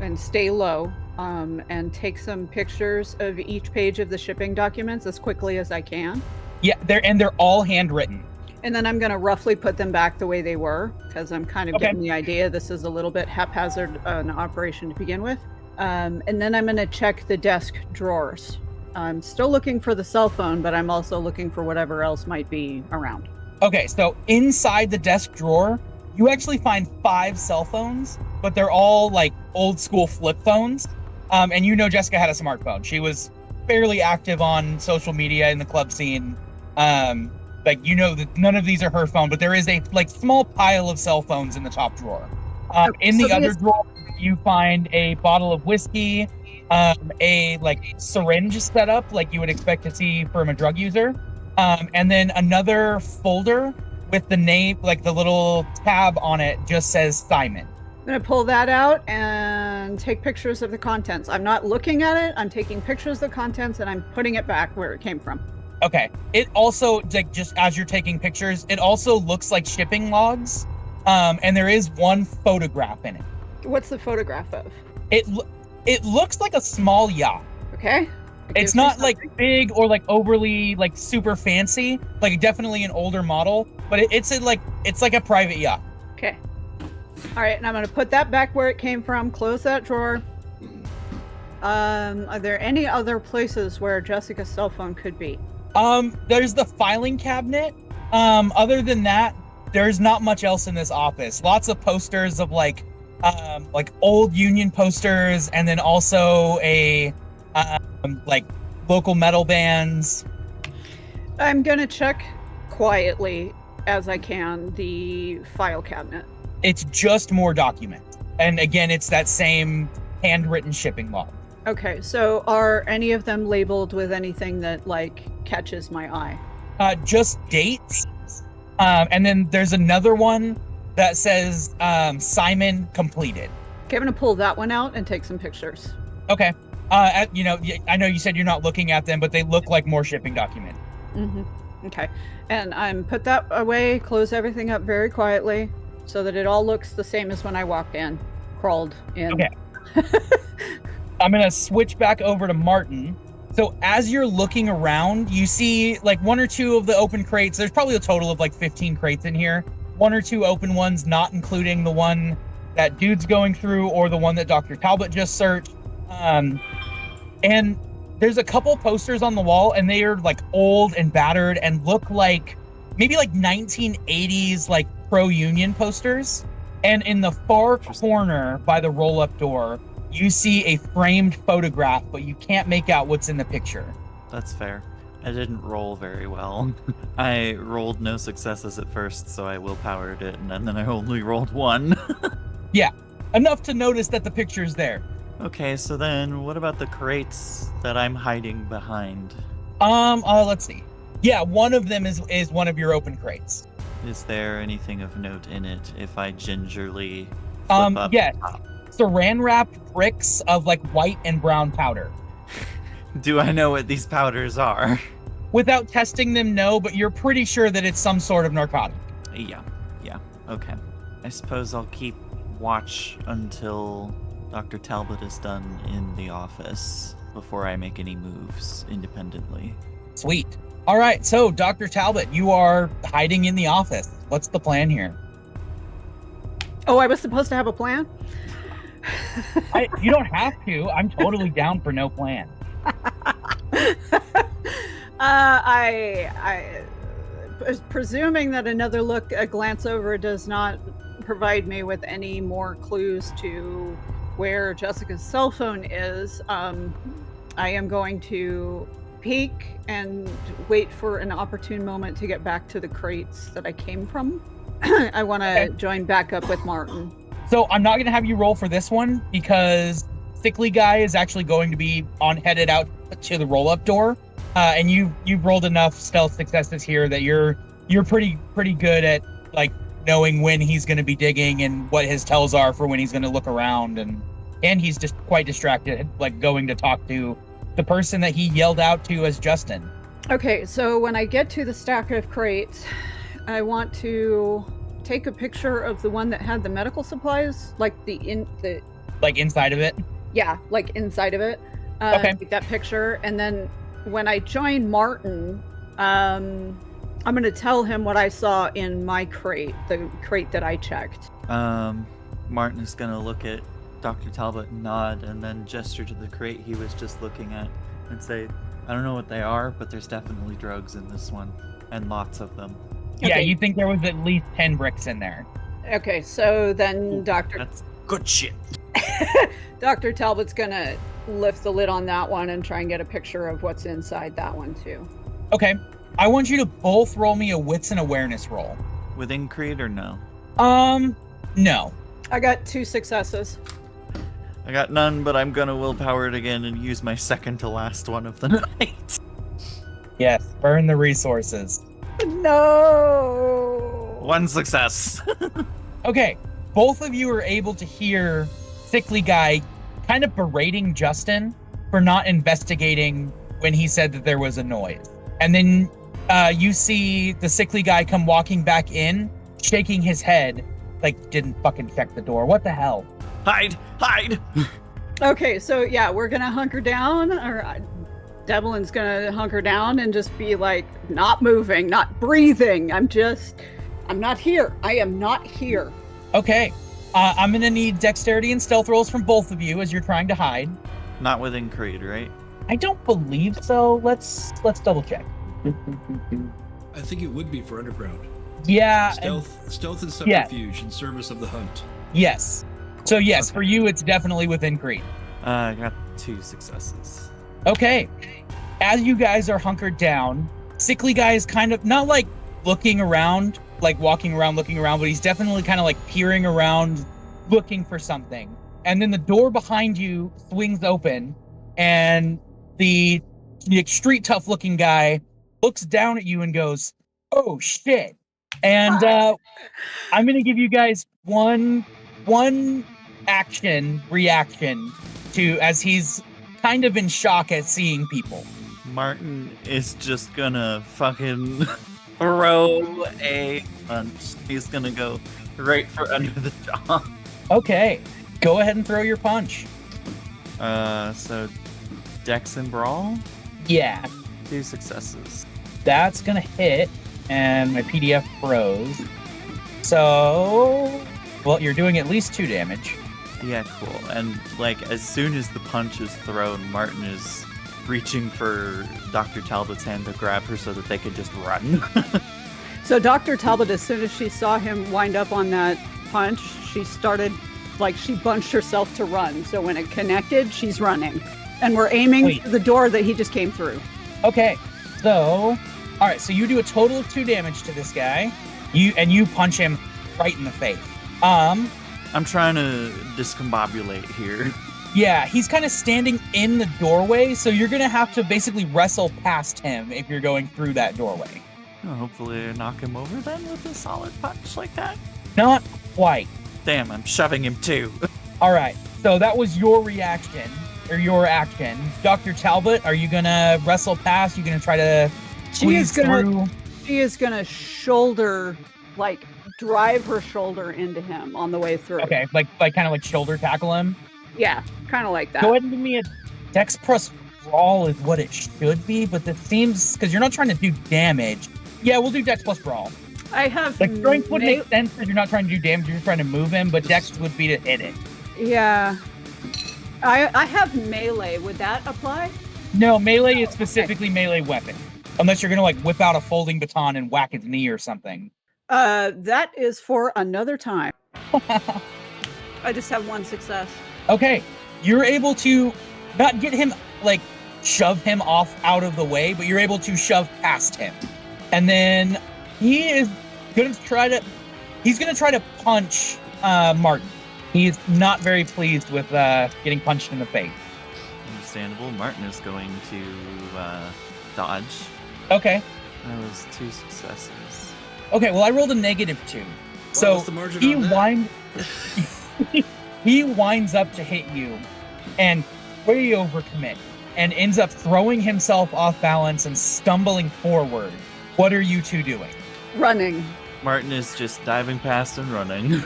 and stay low and take some pictures of each page of the shipping documents as quickly as I can. Yeah, they're all handwritten. And then I'm going to roughly put them back the way they were, because I'm kind of getting the idea this is a little bit haphazard an operation to begin with. And then I'm going to check the desk drawers. I'm still looking for the cell phone, but I'm also looking for whatever else might be around. Okay, so inside the desk drawer, you actually find 5 cell phones, but they're all like old school flip phones. And you know Jessica had a smartphone. She was fairly active on social media in the club scene. Like, you know that none of these are her phone, but there is a like small pile of cell phones in the top drawer. In the other drawer, you find a bottle of whiskey, a like syringe setup like you would expect to see from a drug user, and then another folder with the name, like the little tab on it just says Simon. I'm going to pull that out and take pictures of the contents. I'm not looking at it. I'm taking pictures of the contents and I'm putting it back where it came from. Okay. It also, like, just as you're taking pictures, it also looks like shipping logs. And there is one photograph in it. What's the photograph of? It looks like a small yacht. Okay. It's not like big or like overly like super fancy, like definitely an older model, but it's like a private yacht. Okay. All right, and I'm going to put that back where it came from, close that drawer. Are there any other places where Jessica's cell phone could be? There's the filing cabinet. Other than that, there's not much else in this office. Lots of posters of like old union posters, and then also like local metal bands. I'm going to check quietly as I can the file cabinet. It's just more documents. And again, it's that same handwritten shipping log. Okay, so are any of them labeled with anything that like catches my eye? Just dates. And then there's another one that says Simon completed. Okay, I'm gonna pull that one out and take some pictures. Okay. You know, I know you said you're not looking at them, but they look like more shipping documents. Mm-hmm. Okay, and I'm put that away, close everything up very quietly, so that it all looks the same as when I walked in, crawled in. Okay. I'm going to switch back over to Martin. So as you're looking around, you see like 1 or 2 of the open crates. There's probably a total of like 15 crates in here. 1 or 2 open ones, not including the one that dude's going through or the one that Dr. Talbot just searched. And there's a couple posters on the wall, and they are like old and battered and look like maybe like 1980s like pro-union posters. And in the far corner by the roll-up door, you see a framed photograph, but you can't make out what's in the picture. That's fair. I didn't roll very well. I rolled no successes at first, so I willpowered it, and then I only rolled 1. Yeah, enough to notice that the picture's there. Okay, so then what about the crates that I'm hiding behind? Let's see. Yeah, one of them is one of your open crates. Is there anything of note in it if I gingerly flip up? Yeah. Saran wrapped bricks of like white and brown powder. Do I know what these powders are? Without testing them, no, but you're pretty sure that it's some sort of narcotic. Yeah, okay. I suppose I'll keep watch until Dr. Talbot is done in the office before I make any moves independently. Sweet. All right, so Dr. Talbot, you are hiding in the office. What's the plan here? Oh, I was supposed to have a plan? You don't have to. I'm totally down for no plan. I presuming that another look, a glance over, does not provide me with any more clues to where Jessica's cell phone is. I am going to peek and wait for an opportune moment to get back to the crates that I came from. I want to join back up with Martin. So I'm not going to have you roll for this one because Sickly Guy is actually going to be headed out to the roll-up door. and you've rolled enough stealth successes here that you're pretty good at like knowing when he's going to be digging and what his tells are for when he's going to look around, and he's just quite distracted, like going to talk to the person that he yelled out to as Justin. Okay, so when I get to the stack of crates, I want to take a picture of the one that had the medical supplies, like like inside of it. Yeah, like inside of it. Okay. Take that picture, and then when I join Martin, I'm going to tell him what I saw in my crate, the crate that I checked. Martin is going to look at Dr. Talbot and nod, and then gesture to the crate he was just looking at and say, I don't know what they are, but there's definitely drugs in this one, and lots of them. Yeah, Okay. you think there was at least 10 bricks in there. Okay, so then That's good shit. Dr. Talbot's going to lift the lid on that one and try and get a picture of what's inside that one too. Okay. I want you to both roll me a wits and awareness roll. Within Creed or no? No. I got 2 successes. I got none, but I'm gonna willpower it again and use my second to last one of the night. Yes, burn the resources. No! 1 success. Okay, both of you are able to hear Sickly Guy kind of berating Justin for not investigating when he said that there was a noise. And then you see the Sickly Guy come walking back in, shaking his head, like didn't fucking check the door. What the hell? Hide! Okay, so yeah, we're gonna hunker down, or Devlin's gonna hunker down and just be like, not moving, not breathing. I'm not here. I am not here. Okay, I'm gonna need dexterity and stealth rolls from both of you as you're trying to hide. Not within Creed, right? I don't believe so. Let's double check. I think it would be for underground. Yeah. Stealth and subterfuge in service of the hunt. Yes. So yes, for you, it's definitely within Creed. I got 2 successes. Okay. As you guys are hunkered down, Sickly Guy is kind of not like looking around, like walking around, looking around, but he's definitely kind of like peering around, looking for something. And then the door behind you swings open, and the street tough looking guy looks down at you and goes, "Oh shit!" And I'm gonna give you guys one reaction to as he's kind of in shock at seeing people. Martin is just gonna fucking throw a punch. He's gonna go right for under the jaw. Okay, go ahead and throw your punch. So Dex and Brawl? Yeah, 2 successes. that's gonna hit, and my PDF froze. So, well, you're doing at least 2 damage. Yeah, cool. And like as soon as the punch is thrown, Martin is reaching for Dr. Talbot's hand to grab her so that they could just run. So Dr. Talbot, as soon as she saw him wind up on that punch, she started, like, she bunched herself to run. So when it connected, she's running. And we're aiming for the door that he just came through. Okay, so, all right, so you do a total of 2 damage to this guy. You punch him right in the face. I'm trying to discombobulate here. Yeah, he's kind of standing in the doorway, so you're gonna have to basically wrestle past him if you're going through that doorway. Oh, hopefully I knock him over then with a solid punch like that. Not quite. Damn, I'm shoving him too. All right, so that was your reaction, or your action. Dr. Talbot, are you gonna wrestle past? You gonna try to squeeze through? She is gonna shoulder, like, drive her shoulder into him on the way through. Okay, like kind of like shoulder tackle him? Yeah, kind of like that. Go ahead and give me a Dex plus Brawl is what it should be, but it seems, because you're not trying to do damage. Yeah, we'll do Dex plus Brawl. I have Like, strength would make sense because you're not trying to do damage, you're just trying to move him, but Dex would be to hit it. Yeah. I have melee. Would that apply? No, melee is specifically melee weapon. Unless you're going to, like, whip out a folding baton and whack his knee or something. That is for another time. I just have 1 success. Okay, you're able to not get him, like, shove him off out of the way, but you're able to shove past him. And then he is going to try to punch Martin. He's not very pleased with getting punched in the face. Understandable. Martin is going to dodge. Okay. That was 2 successes. Okay, well, I rolled a -2. So what's the margin he on that? he winds up to hit you and way overcommit and ends up throwing himself off balance and stumbling forward. What are you two doing? Running. Martin is just diving past and running.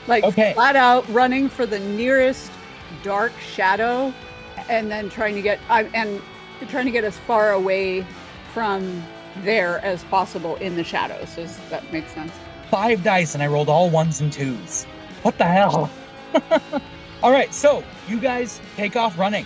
Like Okay. flat out running for the nearest dark shadow and then trying to get as far away from there as possible in the shadows. Does that make sense? 5 dice and I rolled all 1s and 2s. What the hell? All right, so you guys take off running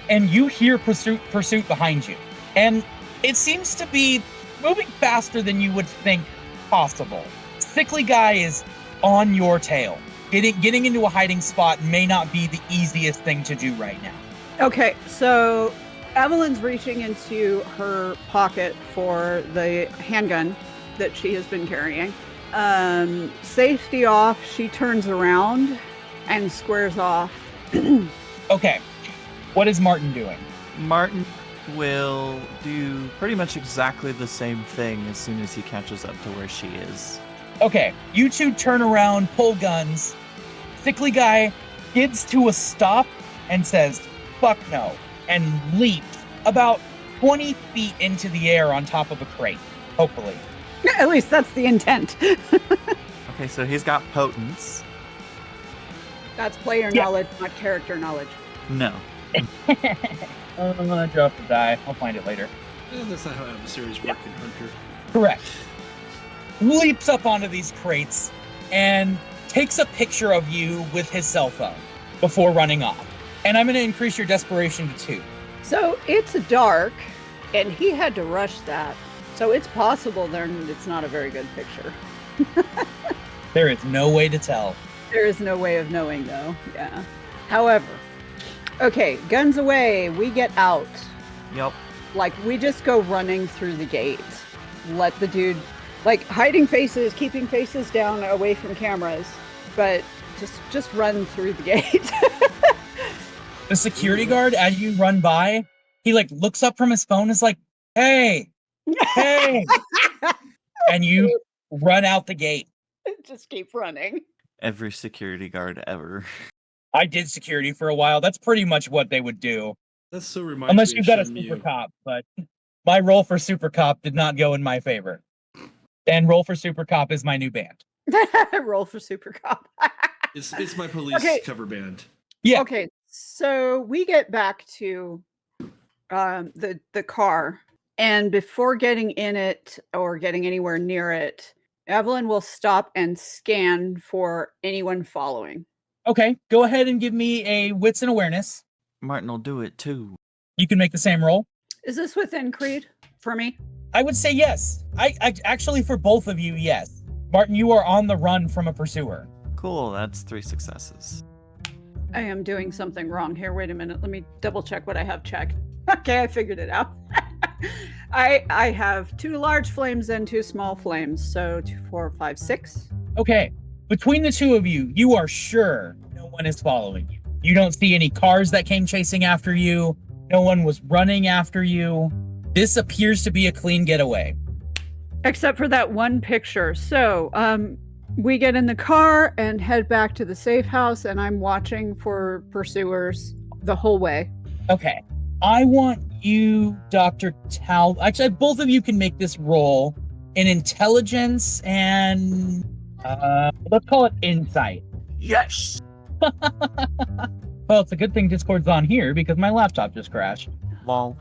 and you hear pursuit behind you. And it seems to be moving faster than you would think possible. Sickly guy is on your tail. Getting into a hiding spot may not be the easiest thing to do right now. Okay, so Evelyn's reaching into her pocket for the handgun that she has been carrying. Safety off, she turns around and squares off. Okay, what is Martin doing? Martin will do pretty much exactly the same thing as soon as he catches up to where she is. Okay, you two turn around, pull guns. Sickly guy skids to a stop and says, "Fuck no," and leaps about 20 feet into the air on top of a crate, hopefully. At least that's the intent. Okay, so he's got potence. That's player Yeah. knowledge, not character knowledge. No. I'm gonna drop the die. I'll find it later. That's not how adversaries work in Hunter. Correct. Leaps up onto these crates and takes a picture of you with his cell phone before running off. And I'm going to increase your desperation to 2. So it's dark, and he had to rush that. So it's possible it's not a very good picture. There is no way to tell. There is no way of knowing, though. Yeah. However, okay, guns away. We get out. Yep. Like, we just go running through the gate. Let the dude, like, hiding faces, keeping faces down away from cameras, but just run through the gate. The security guard, as you run by, he like looks up from his phone and is like, "Hey, hey," and you run out the gate. Just keep running. Every security guard ever. I did security for a while. That's pretty much what they would do. That's so reminds Unless me you've of got a Shenmue. super cop, but my role for super cop did not go in my favor. And roll for super cop is my new band. Roll for super cop. It's my police Okay. cover band. Yeah. Okay, so we get back to the car, and before getting in it or getting anywhere near it, Evelyn will stop and scan for anyone following. Okay, go ahead and give me a wits and awareness. Martin will do it too. You can make the same roll. Is this within Creed for me? I would say yes. I actually, for both of you, yes. Martin, you are on the run from a pursuer. Cool, that's 3 successes. I am doing something wrong here. Wait a minute. Let me double check what I have checked. Okay, I figured it out. I have 2 large flames and 2 small flames. So 2, 4, 5, 6. Okay, between the two of you, you are sure no one is following you. You don't see any cars that came chasing after you. No one was running after you. This appears to be a clean getaway. Except for that one picture. So, we get in the car and head back to the safe house, and I'm watching for pursuers the whole way. Okay, I want you, Dr. Talbot. Actually, both of you can make this roll in intelligence and let's call it insight. Yes! Well, it's a good thing Discord's on here because my laptop just crashed. Lol.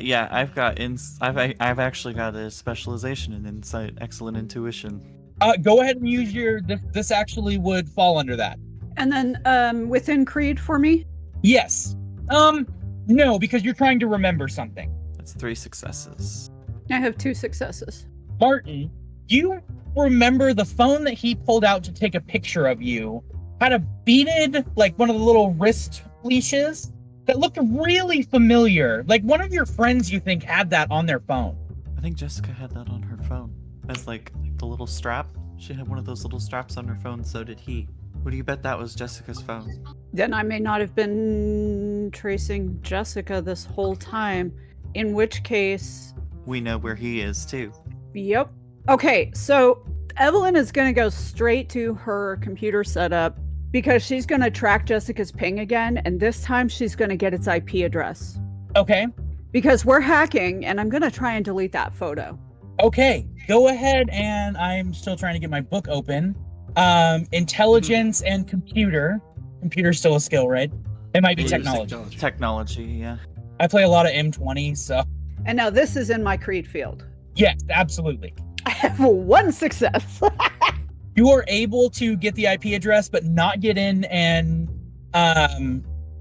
Yeah, I've actually got a specialization in insight, excellent intuition. Go ahead and use your. This actually would fall under that. And then, within Creed for me? Yes. No, because you're trying to remember something. That's 3 successes. I have 2 successes. Martin, you remember the phone that he pulled out to take a picture of you had a beaded, like one of the little wrist leashes that looked really familiar. Like one of your friends you think had that on their phone. I think Jessica had that on her phone. As like the little strap. She had one of those little straps on her phone, so did he. Who do you bet that was Jessica's phone? Then I may not have been tracing Jessica this whole time. In which case, we know where he is too. Yep. Okay, so Evelyn is going to go straight to her computer setup because she's going to track Jessica's ping again, and this time she's going to get its IP address. Okay. Because we're hacking, and I'm going to try and delete that photo. Okay, go ahead, and I'm still trying to get my book open. Intelligence and computer. Computer's still a skill, right? It might be It is technology. Technology, yeah. I play a lot of M20, so And now this is in my creed field. yes, absolutely. I have 1 success. You are able to get the IP address, but not get in and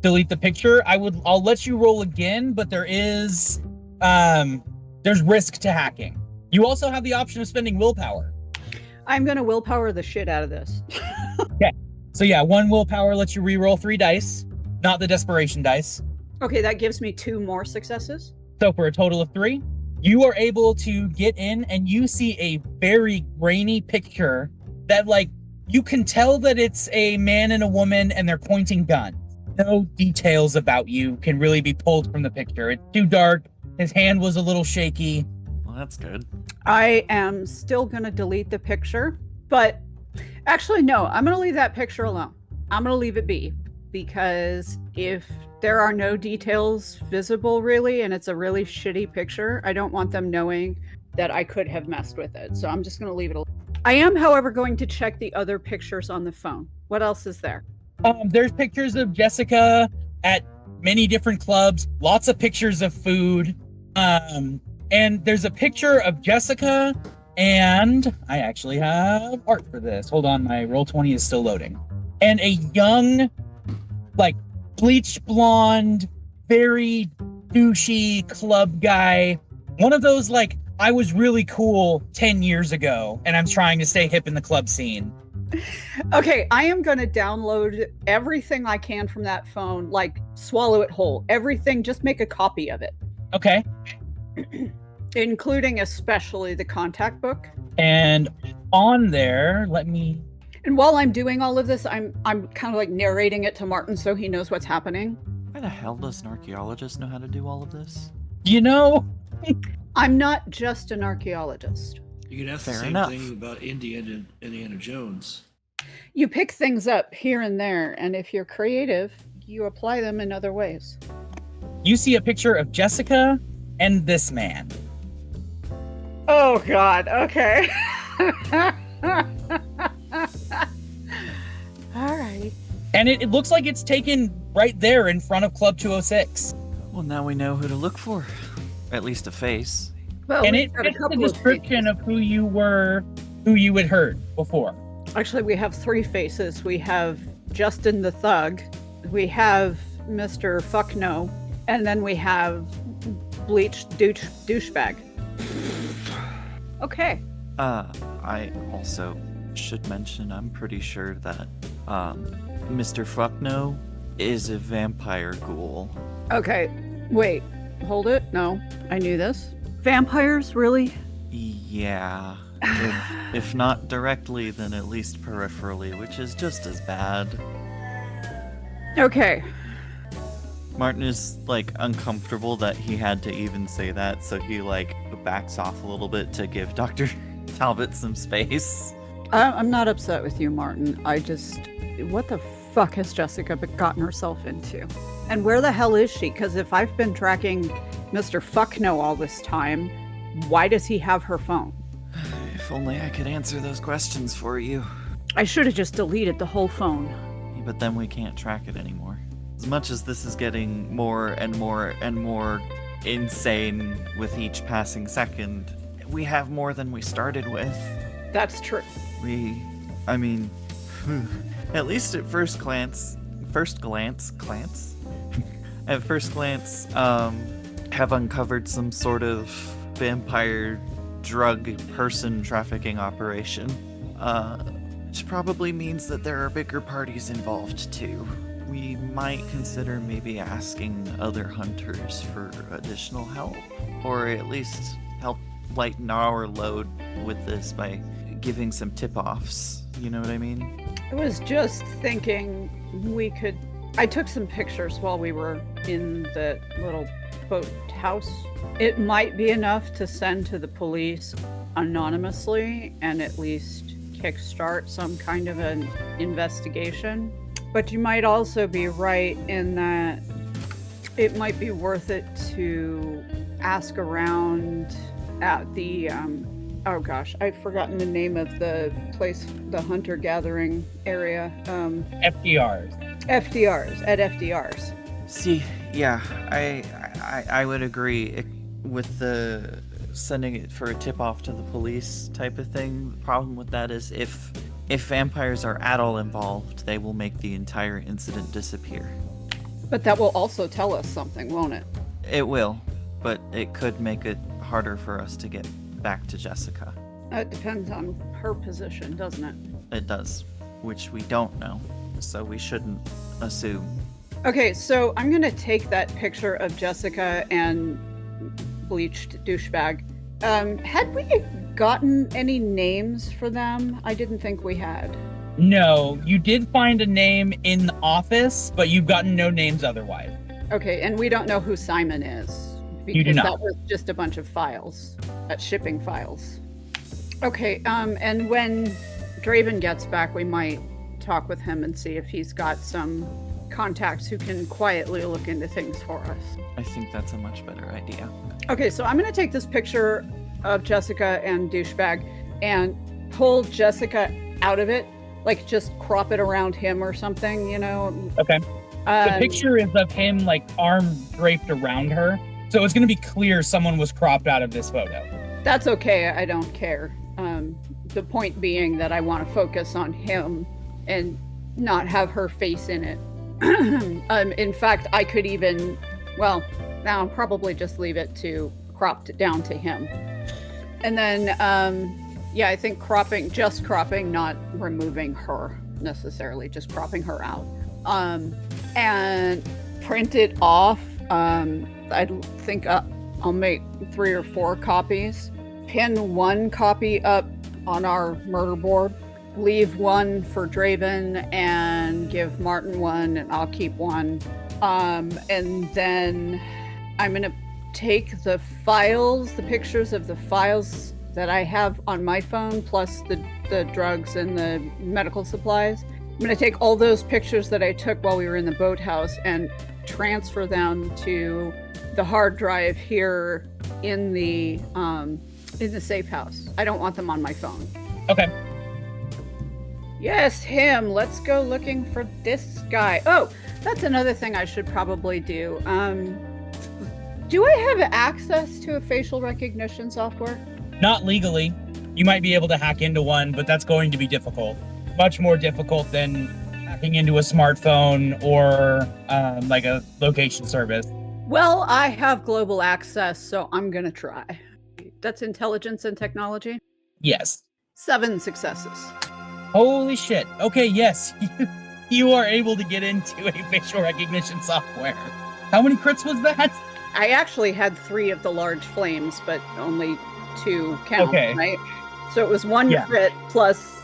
delete the picture. I'll let you roll again, but there's risk to hacking. You also have the option of spending willpower. I'm going to willpower the shit out of this. Okay. So yeah, 1 willpower lets you re-roll 3 dice, not the desperation dice. Okay, that gives me 2 more successes. So for a total of 3, you are able to get in and you see a very grainy picture that, like, you can tell that it's a man and a woman and they're pointing guns. No details about you can really be pulled from the picture. It's too dark. His hand was a little shaky. Well, that's good. I am still going to delete the picture, but actually, no, I'm going to leave that picture alone. I'm going to leave it be because if there are no details visible really, and it's a really shitty picture, I don't want them knowing that I could have messed with it. So I'm just going to leave it alone. I am, however, going to check the other pictures on the phone. What else is there? There's pictures of Jessica at many different clubs, lots of pictures of food. And there's a picture of Jessica, and I actually have art for this. Hold on, my Roll20 is still loading. And a young, like, bleached blonde, very douchey club guy. One of those, like, I was really cool 10 years ago, and I'm trying to stay hip in the club scene. Okay, I am going to download everything I can from that phone, like swallow it whole. Everything, just make a copy of it. Okay. Including especially the contact book. And on there, And while I'm doing all of this, I'm kind of like narrating it to Martin so he knows what's happening. Why the hell does an archaeologist know how to do all of this? you know, I'm not just an archaeologist. You could ask the Fair same enough. thing about Indiana Jones. You pick things up here and there, and if you're creative, you apply them in other ways. you see a picture of Jessica and this man. Oh, God. Okay. All right. And it looks like it's taken right there in front of Club 206. Well, now we know who to look for. At least a face. Well, And we've it got a fits the couple of description faces. of who you had heard before. Actually, we have 3 faces. We have Justin the Thug. We have Mr. Fuckno. And then we have Bleached Douchebag. Okay. I also should mention, I'm pretty sure that, Mr. Fuckno is a vampire ghoul. Okay. Wait. Hold it. No. I knew this. Vampires? Really? Yeah. If not directly, then at least peripherally, which is just as bad. Okay. Martin is, like, uncomfortable that he had to even say that, so he, like, backs off a little bit to give Dr. Talbot some space. I'm not upset with you, Martin. I just... What the fuck has Jessica gotten herself into? And where the hell is she? Because if I've been tracking Mr. Fuckno all this time, why does he have her phone? If only I could answer those questions for you. I should have just deleted the whole phone. But then we can't track it anymore. As much as this is getting more and more and more insane with each passing second, we have more than we started with. That's true. I mean, at least at first glance, have uncovered some sort of vampire drug person trafficking operation. Which probably means that there are bigger parties involved too. We might consider maybe asking other hunters for additional help, or at least help lighten our load with this by giving some tip-offs. You know what I mean? I was just thinking we could... I took some pictures while we were in the little boathouse. It might be enough to send to the police anonymously and at least kickstart some kind of an investigation. But you might also be right in that it might be worth it to ask around at the oh gosh, I've forgotten the name of the place, the hunter gathering area. FDRs. At FDRs. See, yeah, I would agree with the sending it for a tip off to the police type of thing. The problem with that is if vampires are at all involved, they will make the entire incident disappear. But that will also tell us something, won't it? It will, but it could make it harder for us to get back to Jessica. It depends on her position, doesn't it? It does, which we don't know, so we shouldn't assume. Okay, so I'm gonna take that picture of Jessica and bleached douchebag. Had we gotten any names for them? I didn't think we had. No, you did find a name in the office, but you've gotten no names otherwise. Okay, and we don't know who Simon is. Because You do not. that was just a bunch of files, shipping files. Okay, and when Draven gets back, we might talk with him and see if he's got some contacts who can quietly look into things for us. I think that's a much better idea. Okay, so I'm going to take this picture of Jessica and douchebag and pull Jessica out of it, like just crop it around him or something, you know? Okay. The picture is of him, like, arm draped around her. So it's going to be clear someone was cropped out of this photo. That's okay. I don't care. The point being that I want to focus on him and not have her face in it. In fact, I could even, well, now I'll probably just leave it to cropped down to him. And then, yeah, I think just cropping, not removing her necessarily, just cropping her out. And print it off. I think I'll make 3 or 4 copies. Pin 1 copy up on our murder board. Leave 1 for Draven and give Martin 1, and I'll keep 1. And then I'm gonna take the files, the pictures of the files that I have on my phone, plus the drugs and the medical supplies. I'm gonna take all those pictures that I took while we were in the boathouse and transfer them to the hard drive here in the safe house. I don't want them on my phone. Okay. Yes, him. Let's go looking for this guy. Oh, that's another thing I should probably do. Do I have access to a facial recognition software? Not legally. You might be able to hack into one, but that's going to be difficult. Much more difficult than hacking into a smartphone or like a location service. Well, I have global access, so I'm going to try. That's intelligence and technology? Yes. 7 successes. Holy shit. Okay, yes. You are able to get into a facial recognition software. How many crits was that? I actually had 3 of the large flames, but only 2 count, Okay. right? So it was 1 Yeah. crit plus...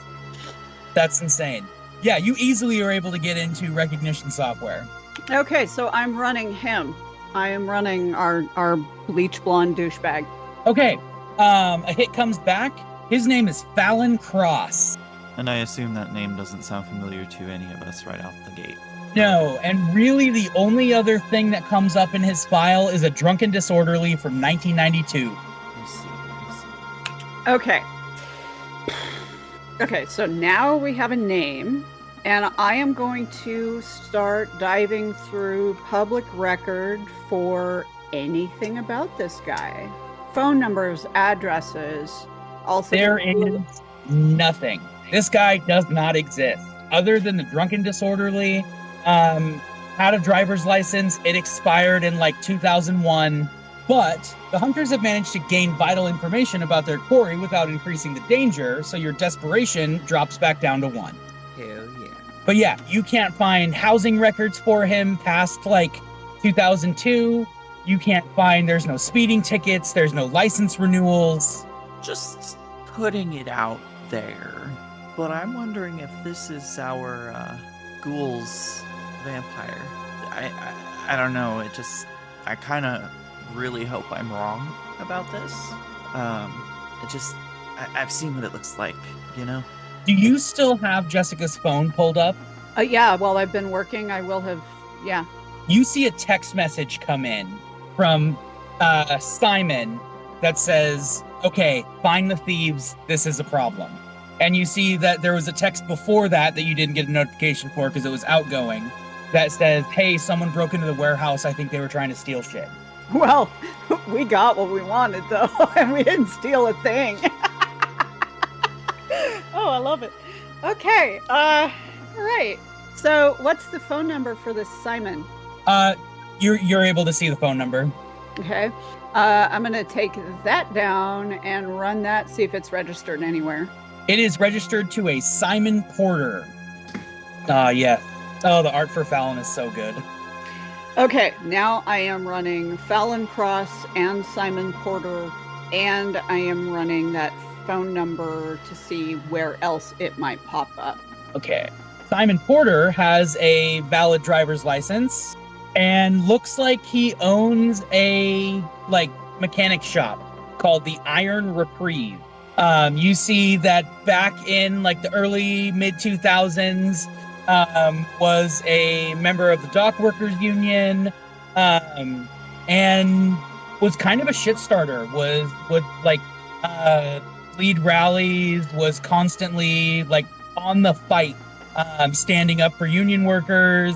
That's insane. Yeah, you easily are able to get into recognition software. Okay, so I'm running him. I am running our bleach blonde douchebag. Okay, a hit comes back. His name is Fallon Cross. And I assume that name doesn't sound familiar to any of us right off the gate. No, and really the only other thing that comes up in his file is a drunken disorderly from 1992. I see. Okay. Okay, so now we have a name, and I am going to start diving through public record for anything about this guy. Phone numbers, addresses, also... There is nothing. This guy does not exist. Other than the drunken disorderly, had a driver's license. It expired in like 2001. But the hunters have managed to gain vital information about their quarry without increasing the danger, so your desperation drops back down to 1. Hell yeah. But yeah, you can't find housing records for him past like 2002. You can't find, there's no speeding tickets, there's no license renewals. Just putting it out there. But I'm wondering if this is our ghoul's vampire. I don't know. I kind of really hope I'm wrong about this. I've seen what it looks like, you know? Do you still have Jessica's phone pulled up? Yeah, while I've been working, I will have, yeah. You see a text message come in from Simon that says, okay, find the thieves, this is a problem. And you see that there was a text before that you didn't get a notification for because it was outgoing that says, hey, someone broke into the warehouse, I think they were trying to steal shit. Well, we got what we wanted, though, and we didn't steal a thing. Oh, I love it. Okay, all right. So what's the phone number for this Simon? You're able to see the phone number. Okay. I'm going to take that down and run that, see if it's registered anywhere. It is registered to a Simon Porter. Yeah. Oh, the art for Fallon is so good. Okay, now I am running Fallon Cross and Simon Porter, and I am running that phone number to see where else it might pop up. Okay. Simon Porter has a valid driver's license and looks like he owns a mechanic shop called the Iron Reprieve. You see that back in the early mid 2000s, was a member of the Dock Workers Union, and was kind of a shit starter. Would lead rallies, was constantly on the fight, standing up for union workers,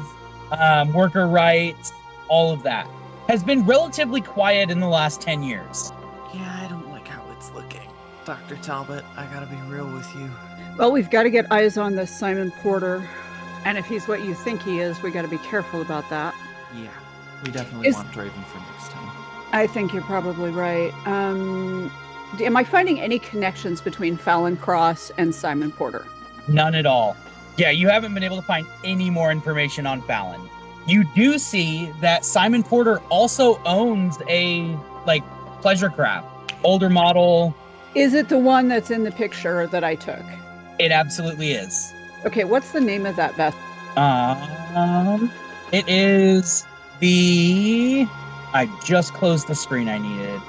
worker rights, all of that. Has been relatively quiet in the last 10 years. Yeah, I don't like how it's looking. Dr. Talbot, I gotta be real with you. Well, we've got to get eyes on this Simon Porter. And if he's what you think he is, we got to be careful about that. Yeah, we definitely want Draven for next time. I think you're probably right. Am I finding any connections between Fallon Cross and Simon Porter? None at all. Yeah, you haven't been able to find any more information on Fallon. You do see that Simon Porter also owns a pleasure craft, older model. Is it the one that's in the picture that I took? It absolutely is. Okay, what's the name of that vessel? It is the... I just closed the screen I needed.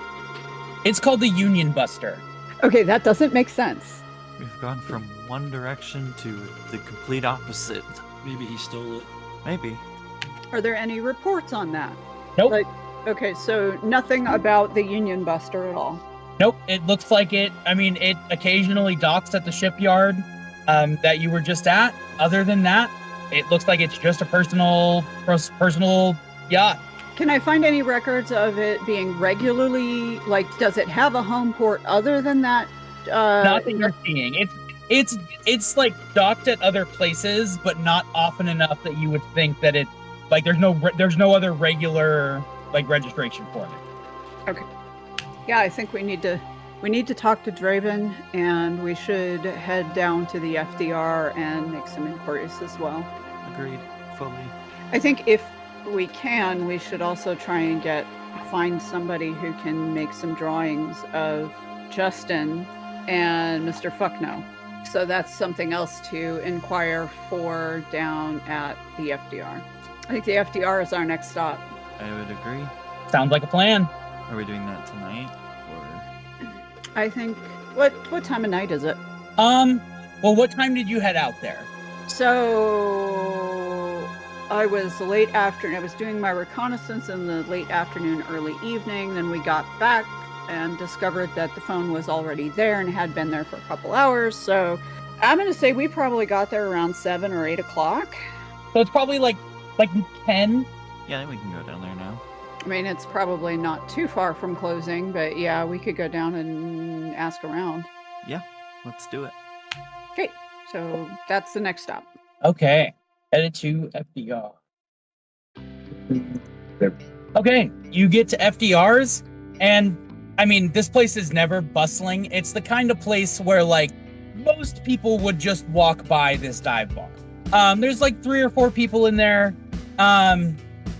It's called the Union Buster. Okay, that doesn't make sense. We've gone from one direction to the complete opposite. Maybe he stole it. Maybe. Are there any reports on that? Nope. Okay, so nothing about the Union Buster at all. Nope, it looks like it. I mean, it occasionally docks at the shipyard that you were just at. Other than that, it looks like it's just a personal yacht. Can I find any records of it being regularly, does it have a home port other than that? Not that you're seeing. It's docked at other places, but not often enough that you would think that it, there's no other regular, registration for it. Okay. Yeah, I think we need to talk to Draven, and we should head down to the FDR and make some inquiries as well. Agreed. Fully. I think if we can, we should also try and find somebody who can make some drawings of Justin and Mr. Fuckno. So that's something else to inquire for down at the FDR. I think the FDR is our next stop. I would agree. Sounds like a plan. Are we doing that tonight? Or I think, what time of night is it? Well, what time did you head out there? So I was late afternoon. I was doing my reconnaissance in the late afternoon, early evening. Then we got back and discovered that the phone was already there and had been there for a couple hours. So I'm going to say we probably got there around 7 or 8 o'clock. So it's probably like 10. yeah, I think we can go down there now. I mean, it's probably not too far from closing, but yeah, we could go down and ask around. Yeah, let's do it. Okay, so that's the next stop. Okay, headed to FDR. Okay, you get to FDR's, and I mean, this place is never bustling. It's the kind of place where most people would just walk by this dive bar. There's 3 or 4 people in there.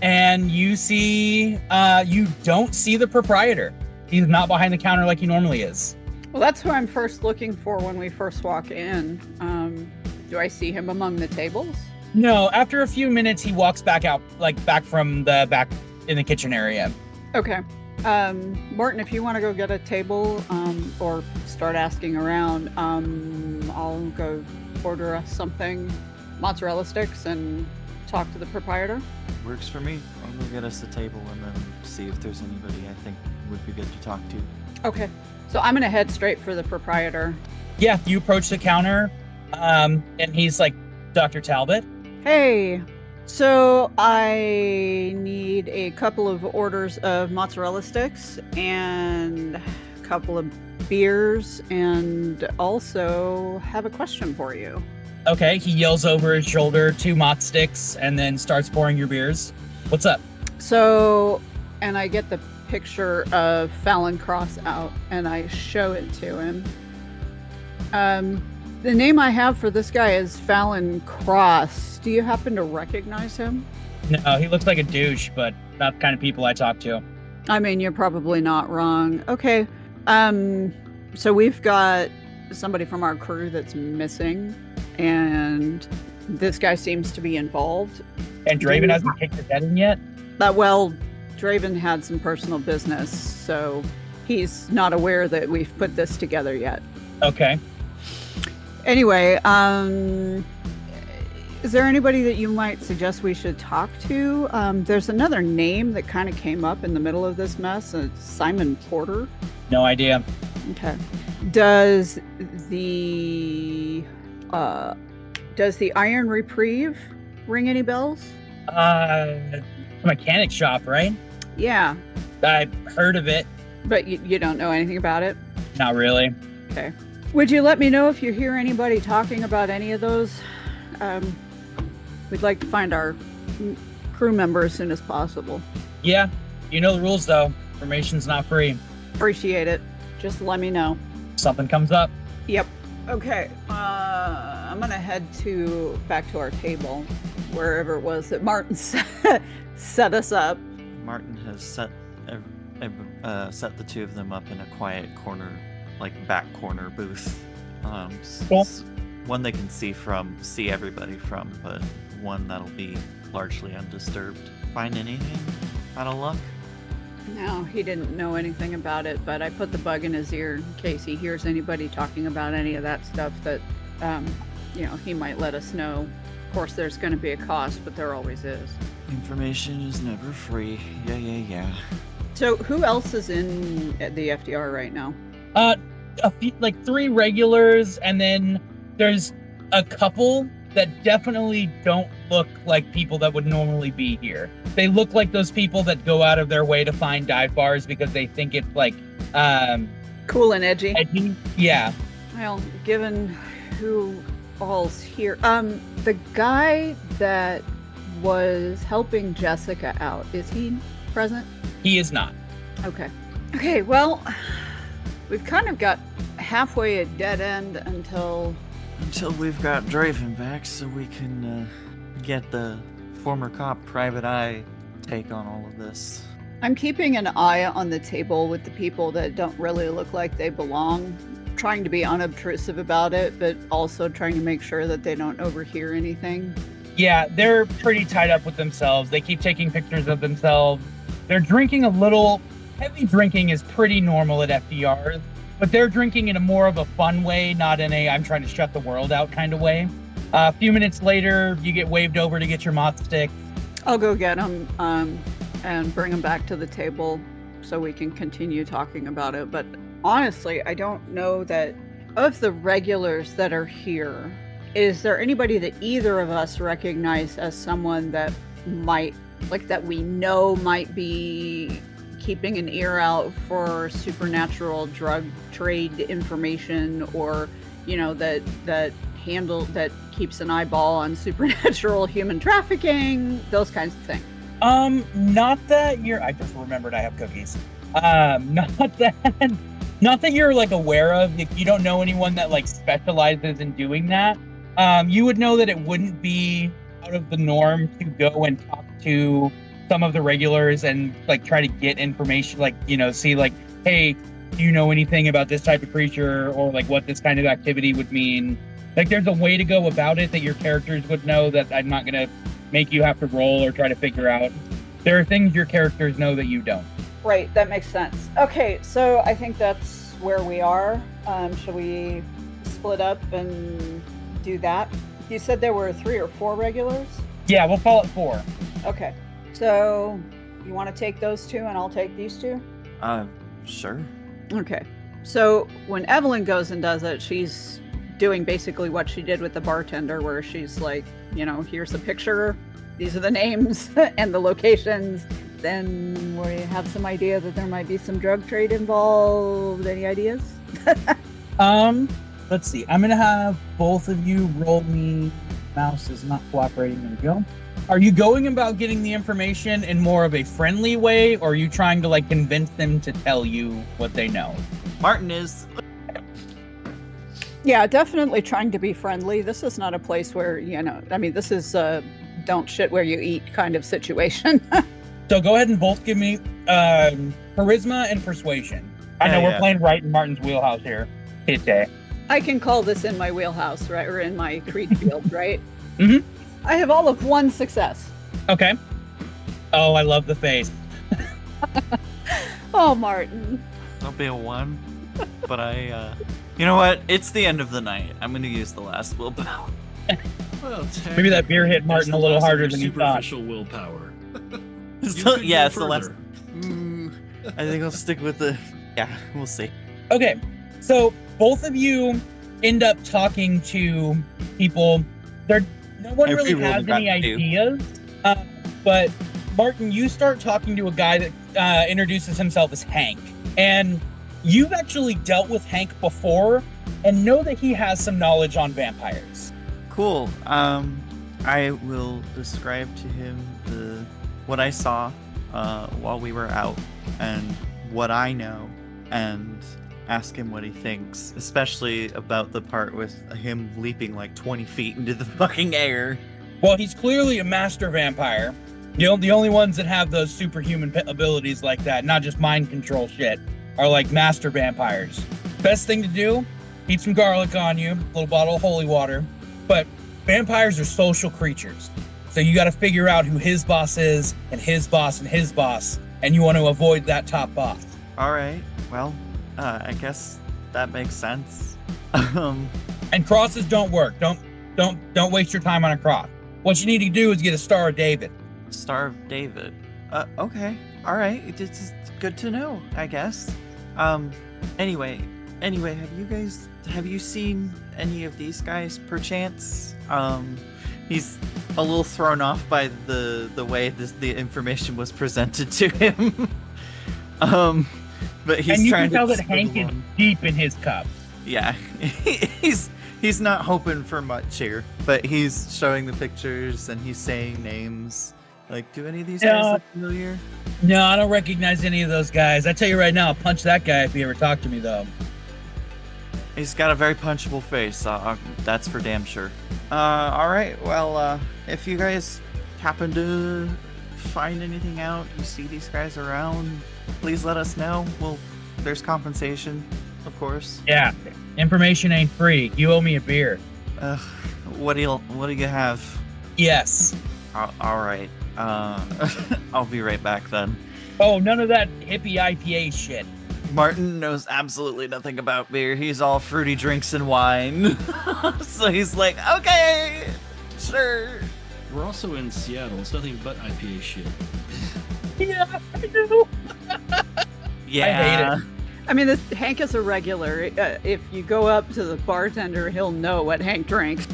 And you see, you don't see the proprietor. He's not behind the counter like he normally is. Well, that's who I'm first looking for when we first walk in. Do I see him among the tables? No, after a few minutes, he walks back out, back from the back in the kitchen area. Okay. Martin, if you want to go get a table or start asking around, I'll go order us something, mozzarella sticks, and talk to the proprietor. Works for me. I'll go get us a table and then see if there's anybody I think would be good to talk to. Okay. So I'm going to head straight for the proprietor. Yeah, you approach the counter, and he's like, Dr. Talbot. Hey, so I need a couple of orders of mozzarella sticks and a couple of beers, and also have a question for you. Okay, he yells over his shoulder 2 mozz sticks and then starts pouring your beers. What's up? So, and I get the picture of Fallon Cross out and I show it to him. The name I have for this guy is Fallon Cross. Do you happen to recognize him? No, he looks like a douche, but not the kind of people I talk to. I mean, you're probably not wrong. Okay. So we've got somebody from our crew that's missing, and this guy seems to be involved. And Draven hasn't kicked his head in yet? Well, Draven had some personal business, so he's not aware that we've put this together yet. Okay. Anyway, is there anybody that you might suggest we should talk to? There's another name that kind of came up in the middle of this mess. It's Simon Porter. No idea. Okay. Does the Iron Reprieve ring any bells? Mechanic shop, right? Yeah, I've heard of it. but you don't know anything about it? Not really. Okay. Would you let me know if you hear anybody talking about any of those? We'd like to find our crew member as soon as possible. Yeah, you know the rules though. Information's not free. Appreciate it. Just let me know. Something comes up. Yep. Okay. I'm gonna head back to our table, wherever it was that Martin set us up. Martin has set the 2 of them up in a quiet corner, like back corner booth. Cool. One they can see everybody from, but one that'll be largely undisturbed. Find anything out of luck? No, he didn't know anything about it, but I put the bug in his ear in case he hears anybody talking about any of that stuff that, he might let us know. Of course, there's going to be a cost, but there always is. Information is never free. Yeah. So who else is in the FDR right now? A few, like 3 regulars, and then there's a couple that definitely don't look like people that would normally be here. They look like those people that go out of their way to find dive bars because they think it's like Cool and edgy. Yeah. Well, given who all's here, the guy that was helping Jessica out, is he present? He is not. Okay, well, we've kind of got halfway a dead end until we've got Draven back, so we can get the former cop Private Eye take on all of this. I'm keeping an eye on the table with the people that don't really look like they belong, trying to be unobtrusive about it, but also trying to make sure that they don't overhear anything. Yeah, they're pretty tied up with themselves. They keep taking pictures of themselves. They're drinking a little. Heavy drinking is pretty normal at FDR, but they're drinking in a more of a fun way, not in a I'm trying to shut the world out kind of way. A few minutes later, you get waved over to get your mozz stick. I'll go get them and bring them back to the table so we can continue talking about it. But honestly, I don't know that of the regulars that are here, is there anybody that either of us recognize as someone that might, like that we know might be keeping an ear out for supernatural drug trade information, or, that keeps an eyeball on supernatural human trafficking, those kinds of things? Not that you're. I just remembered I have cookies. Not that you're like aware of. You don't know anyone that like specializes in doing that. You would know that it wouldn't be out of the norm to go and talk to some of the regulars and like try to get information, like, see like, hey, do you know anything about this type of creature, or like what this kind of activity would mean? Like, there's a way to go about it that your characters would know, that I'm not gonna make you have to roll or try to figure out. There are things your characters know that you don't. Right, that makes sense. Okay, so I think that's where we are. Shall we split up and do that? You said there were 3 or 4 regulars? Yeah, we'll call it 4. Okay, so you want to take those 2 and I'll take these 2? Sure. Okay, so when Evelyn goes and does it, she's doing basically what she did with the bartender, where she's like, you know, here's the picture, these are the names and the locations. Then we have some idea that there might be some drug trade involved. Any ideas? Let's see. I'm gonna have both of you roll me. Mouse is not cooperating. There we go. Are you going about getting the information in more of a friendly way, or are you trying to like convince them to tell you what they know? Martin is. Yeah, definitely trying to be friendly. This is not a place where, you know, I mean, this is a don't shit where you eat kind of situation. So go ahead and both give me charisma and persuasion. I know we're playing right in Martin's wheelhouse here. I can call this in my wheelhouse, right, or in my creed field, right? Mm-hmm. I have all of 1 success. Okay. Oh, I love the face. Oh, Martin. I'll be a 1, but you know what? It's the end of the night. I'm gonna use the last willpower. Well, Maybe that beer hit Martin a little harder than you thought. Superficial willpower. So, could yeah, go it's the last. further. I think I'll stick with the. Yeah, we'll see. Okay, so both of you end up talking to people. No one really has any ideas, but Martin, you start talking to a guy that introduces himself as Hank, and you've actually dealt with Hank before and know that he has some knowledge on vampires. Cool. I will describe to him what I saw while we were out and what I know, and ask him what he thinks, especially about the part with him leaping like 20 feet into the fucking air. Well, he's clearly a master vampire. The only ones that have those superhuman abilities like that, not just mind control shit, are like master vampires. Best thing to do, eat some garlic on you, a little bottle of holy water. But vampires are social creatures. So you got to figure out who his boss is, and his boss, and his boss, and you want to avoid that top boss. All right. Well, I guess that makes sense. And crosses don't work. Don't waste your time on a cross. What you need to do is get a Star of David. Star of David. Okay. All right. It's good to know, I guess. Anyway, have you seen any of these guys perchance? He's a little thrown off by the way the information was presented to him. But he's and you trying can tell to that Hank is deep in his cup. Yeah, he's not hoping for much here, but he's showing the pictures and he's saying names. Like, do any of these guys look familiar? No, I don't recognize any of those guys. I tell you right now, I'll punch that guy if he ever talked to me, though. He's got a very punchable face. That's for damn sure. All right. Well, if you guys happen to find anything out, you see these guys around, please let us know. Well, there's compensation, of course. Yeah, information ain't free. You owe me a beer. What do you have? Yes. All right. I'll be right back then. Oh, none of that hippie IPA shit. Martin knows absolutely nothing about beer. He's all fruity drinks and wine. So he's like, okay, sure. We're also in Seattle. It's nothing but IPA shit. Yeah, I do. Yeah. I hate it. I mean, Hank is a regular. If you go up to the bartender, he'll know what Hank drinks.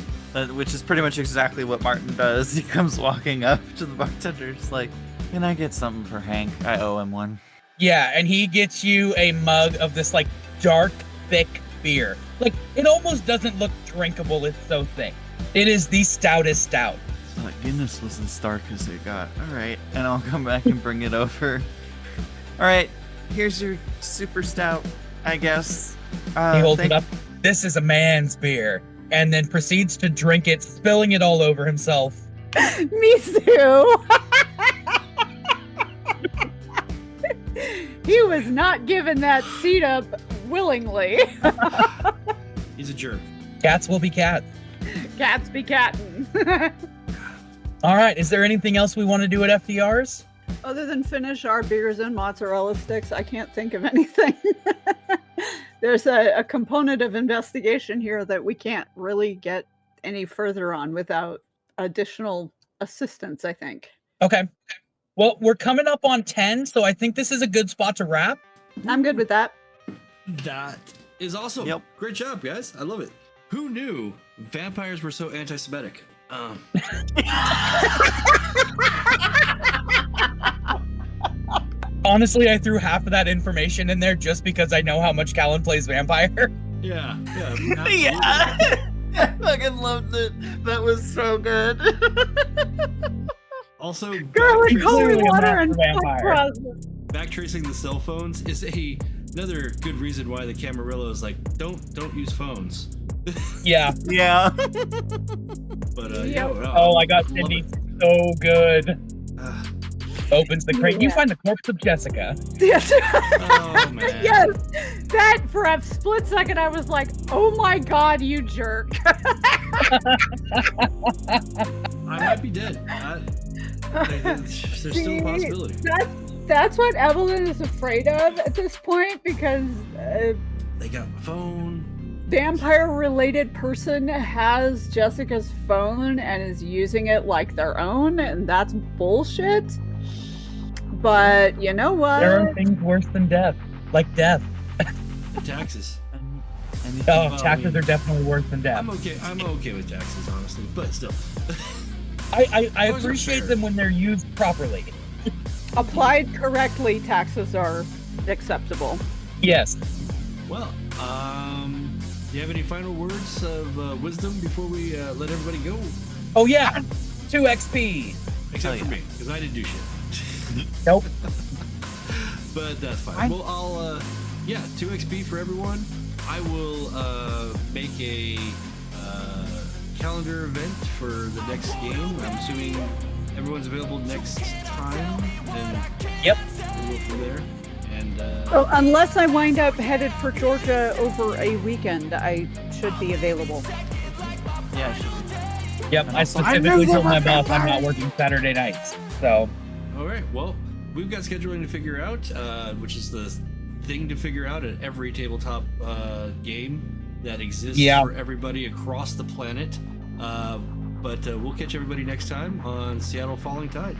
Which is pretty much exactly what Martin does. He comes walking up to the bartender. He's like, can I get something for Hank? I owe him one. Yeah, and he gets you a mug of this, like, dark, thick beer. Like, it almost doesn't look drinkable. It's so thick. It is the stoutest stout. It's like Guinness was as dark as it got. All right, and I'll come back and bring it over. All right, here's your super stout, I guess. He holds it up. This is a man's beer. And then proceeds to drink it, spilling it all over himself. Me too. He was not given that seat up willingly. He's a jerk. Cats will be cats. Cats be cattin'. All right. Is there anything else we want to do at FDR's? Other than finish our beers and mozzarella sticks, I can't think of anything. There's a component of investigation here that we can't really get any further on without additional assistance, I think. Okay. Well, we're coming up on 10, so I think this is a good spot to wrap. I'm good with that. That is awesome. Yep. Great job, guys. I love it. Who knew vampires were so anti-Semitic? Honestly, I threw half of that information in there just because I know how much Calon plays vampire. Yeah. Yeah. I fucking loved it. That was so good. Also, Garlic, holy Clearly a water, master and vampire. backtracing the cell phones is another good reason why the Camarillo is like, don't use phones. Yeah. Yeah. But Yep. Oh, I got love Sydney it. so good. Ah, Opens the crate. You Yeah. find the corpse of Jessica. Yes. oh man. Yes. That for a split second, I was like, "Oh my god, you jerk!" I might be dead. There's still a possibility. That's what Evelyn is afraid of at this point because They got my phone. vampire-related person has Jessica's phone and is using it like their own, and that's bullshit. But you know what? There are things worse than death. Like death. The taxes. Oh, Well, taxes I mean, are definitely worse than death. I'm okay with taxes, honestly, but still. I Those are appreciate fair. them when they're used properly. Applied correctly, taxes are acceptable. Yes. Well, do you have any final words of wisdom before we let everybody go? Oh yeah. 2 XP. Except for yeah. me, because I didn't do shit. Nope. But that's fine. Well, I'll 2 XP for everyone. I will make a calendar event for the next game. I'm assuming everyone's available next time, and Yep. we'll go from there. And Oh, unless I wind up headed for Georgia over a weekend, I should be available. Yeah, she did. Yep. I specifically told my boss I'm not working Saturday nights. So all right, well, we've got scheduling to figure out, which is the thing to figure out at every tabletop game that exists for everybody across the planet. But we'll catch everybody next time on Seattle Falling Tide.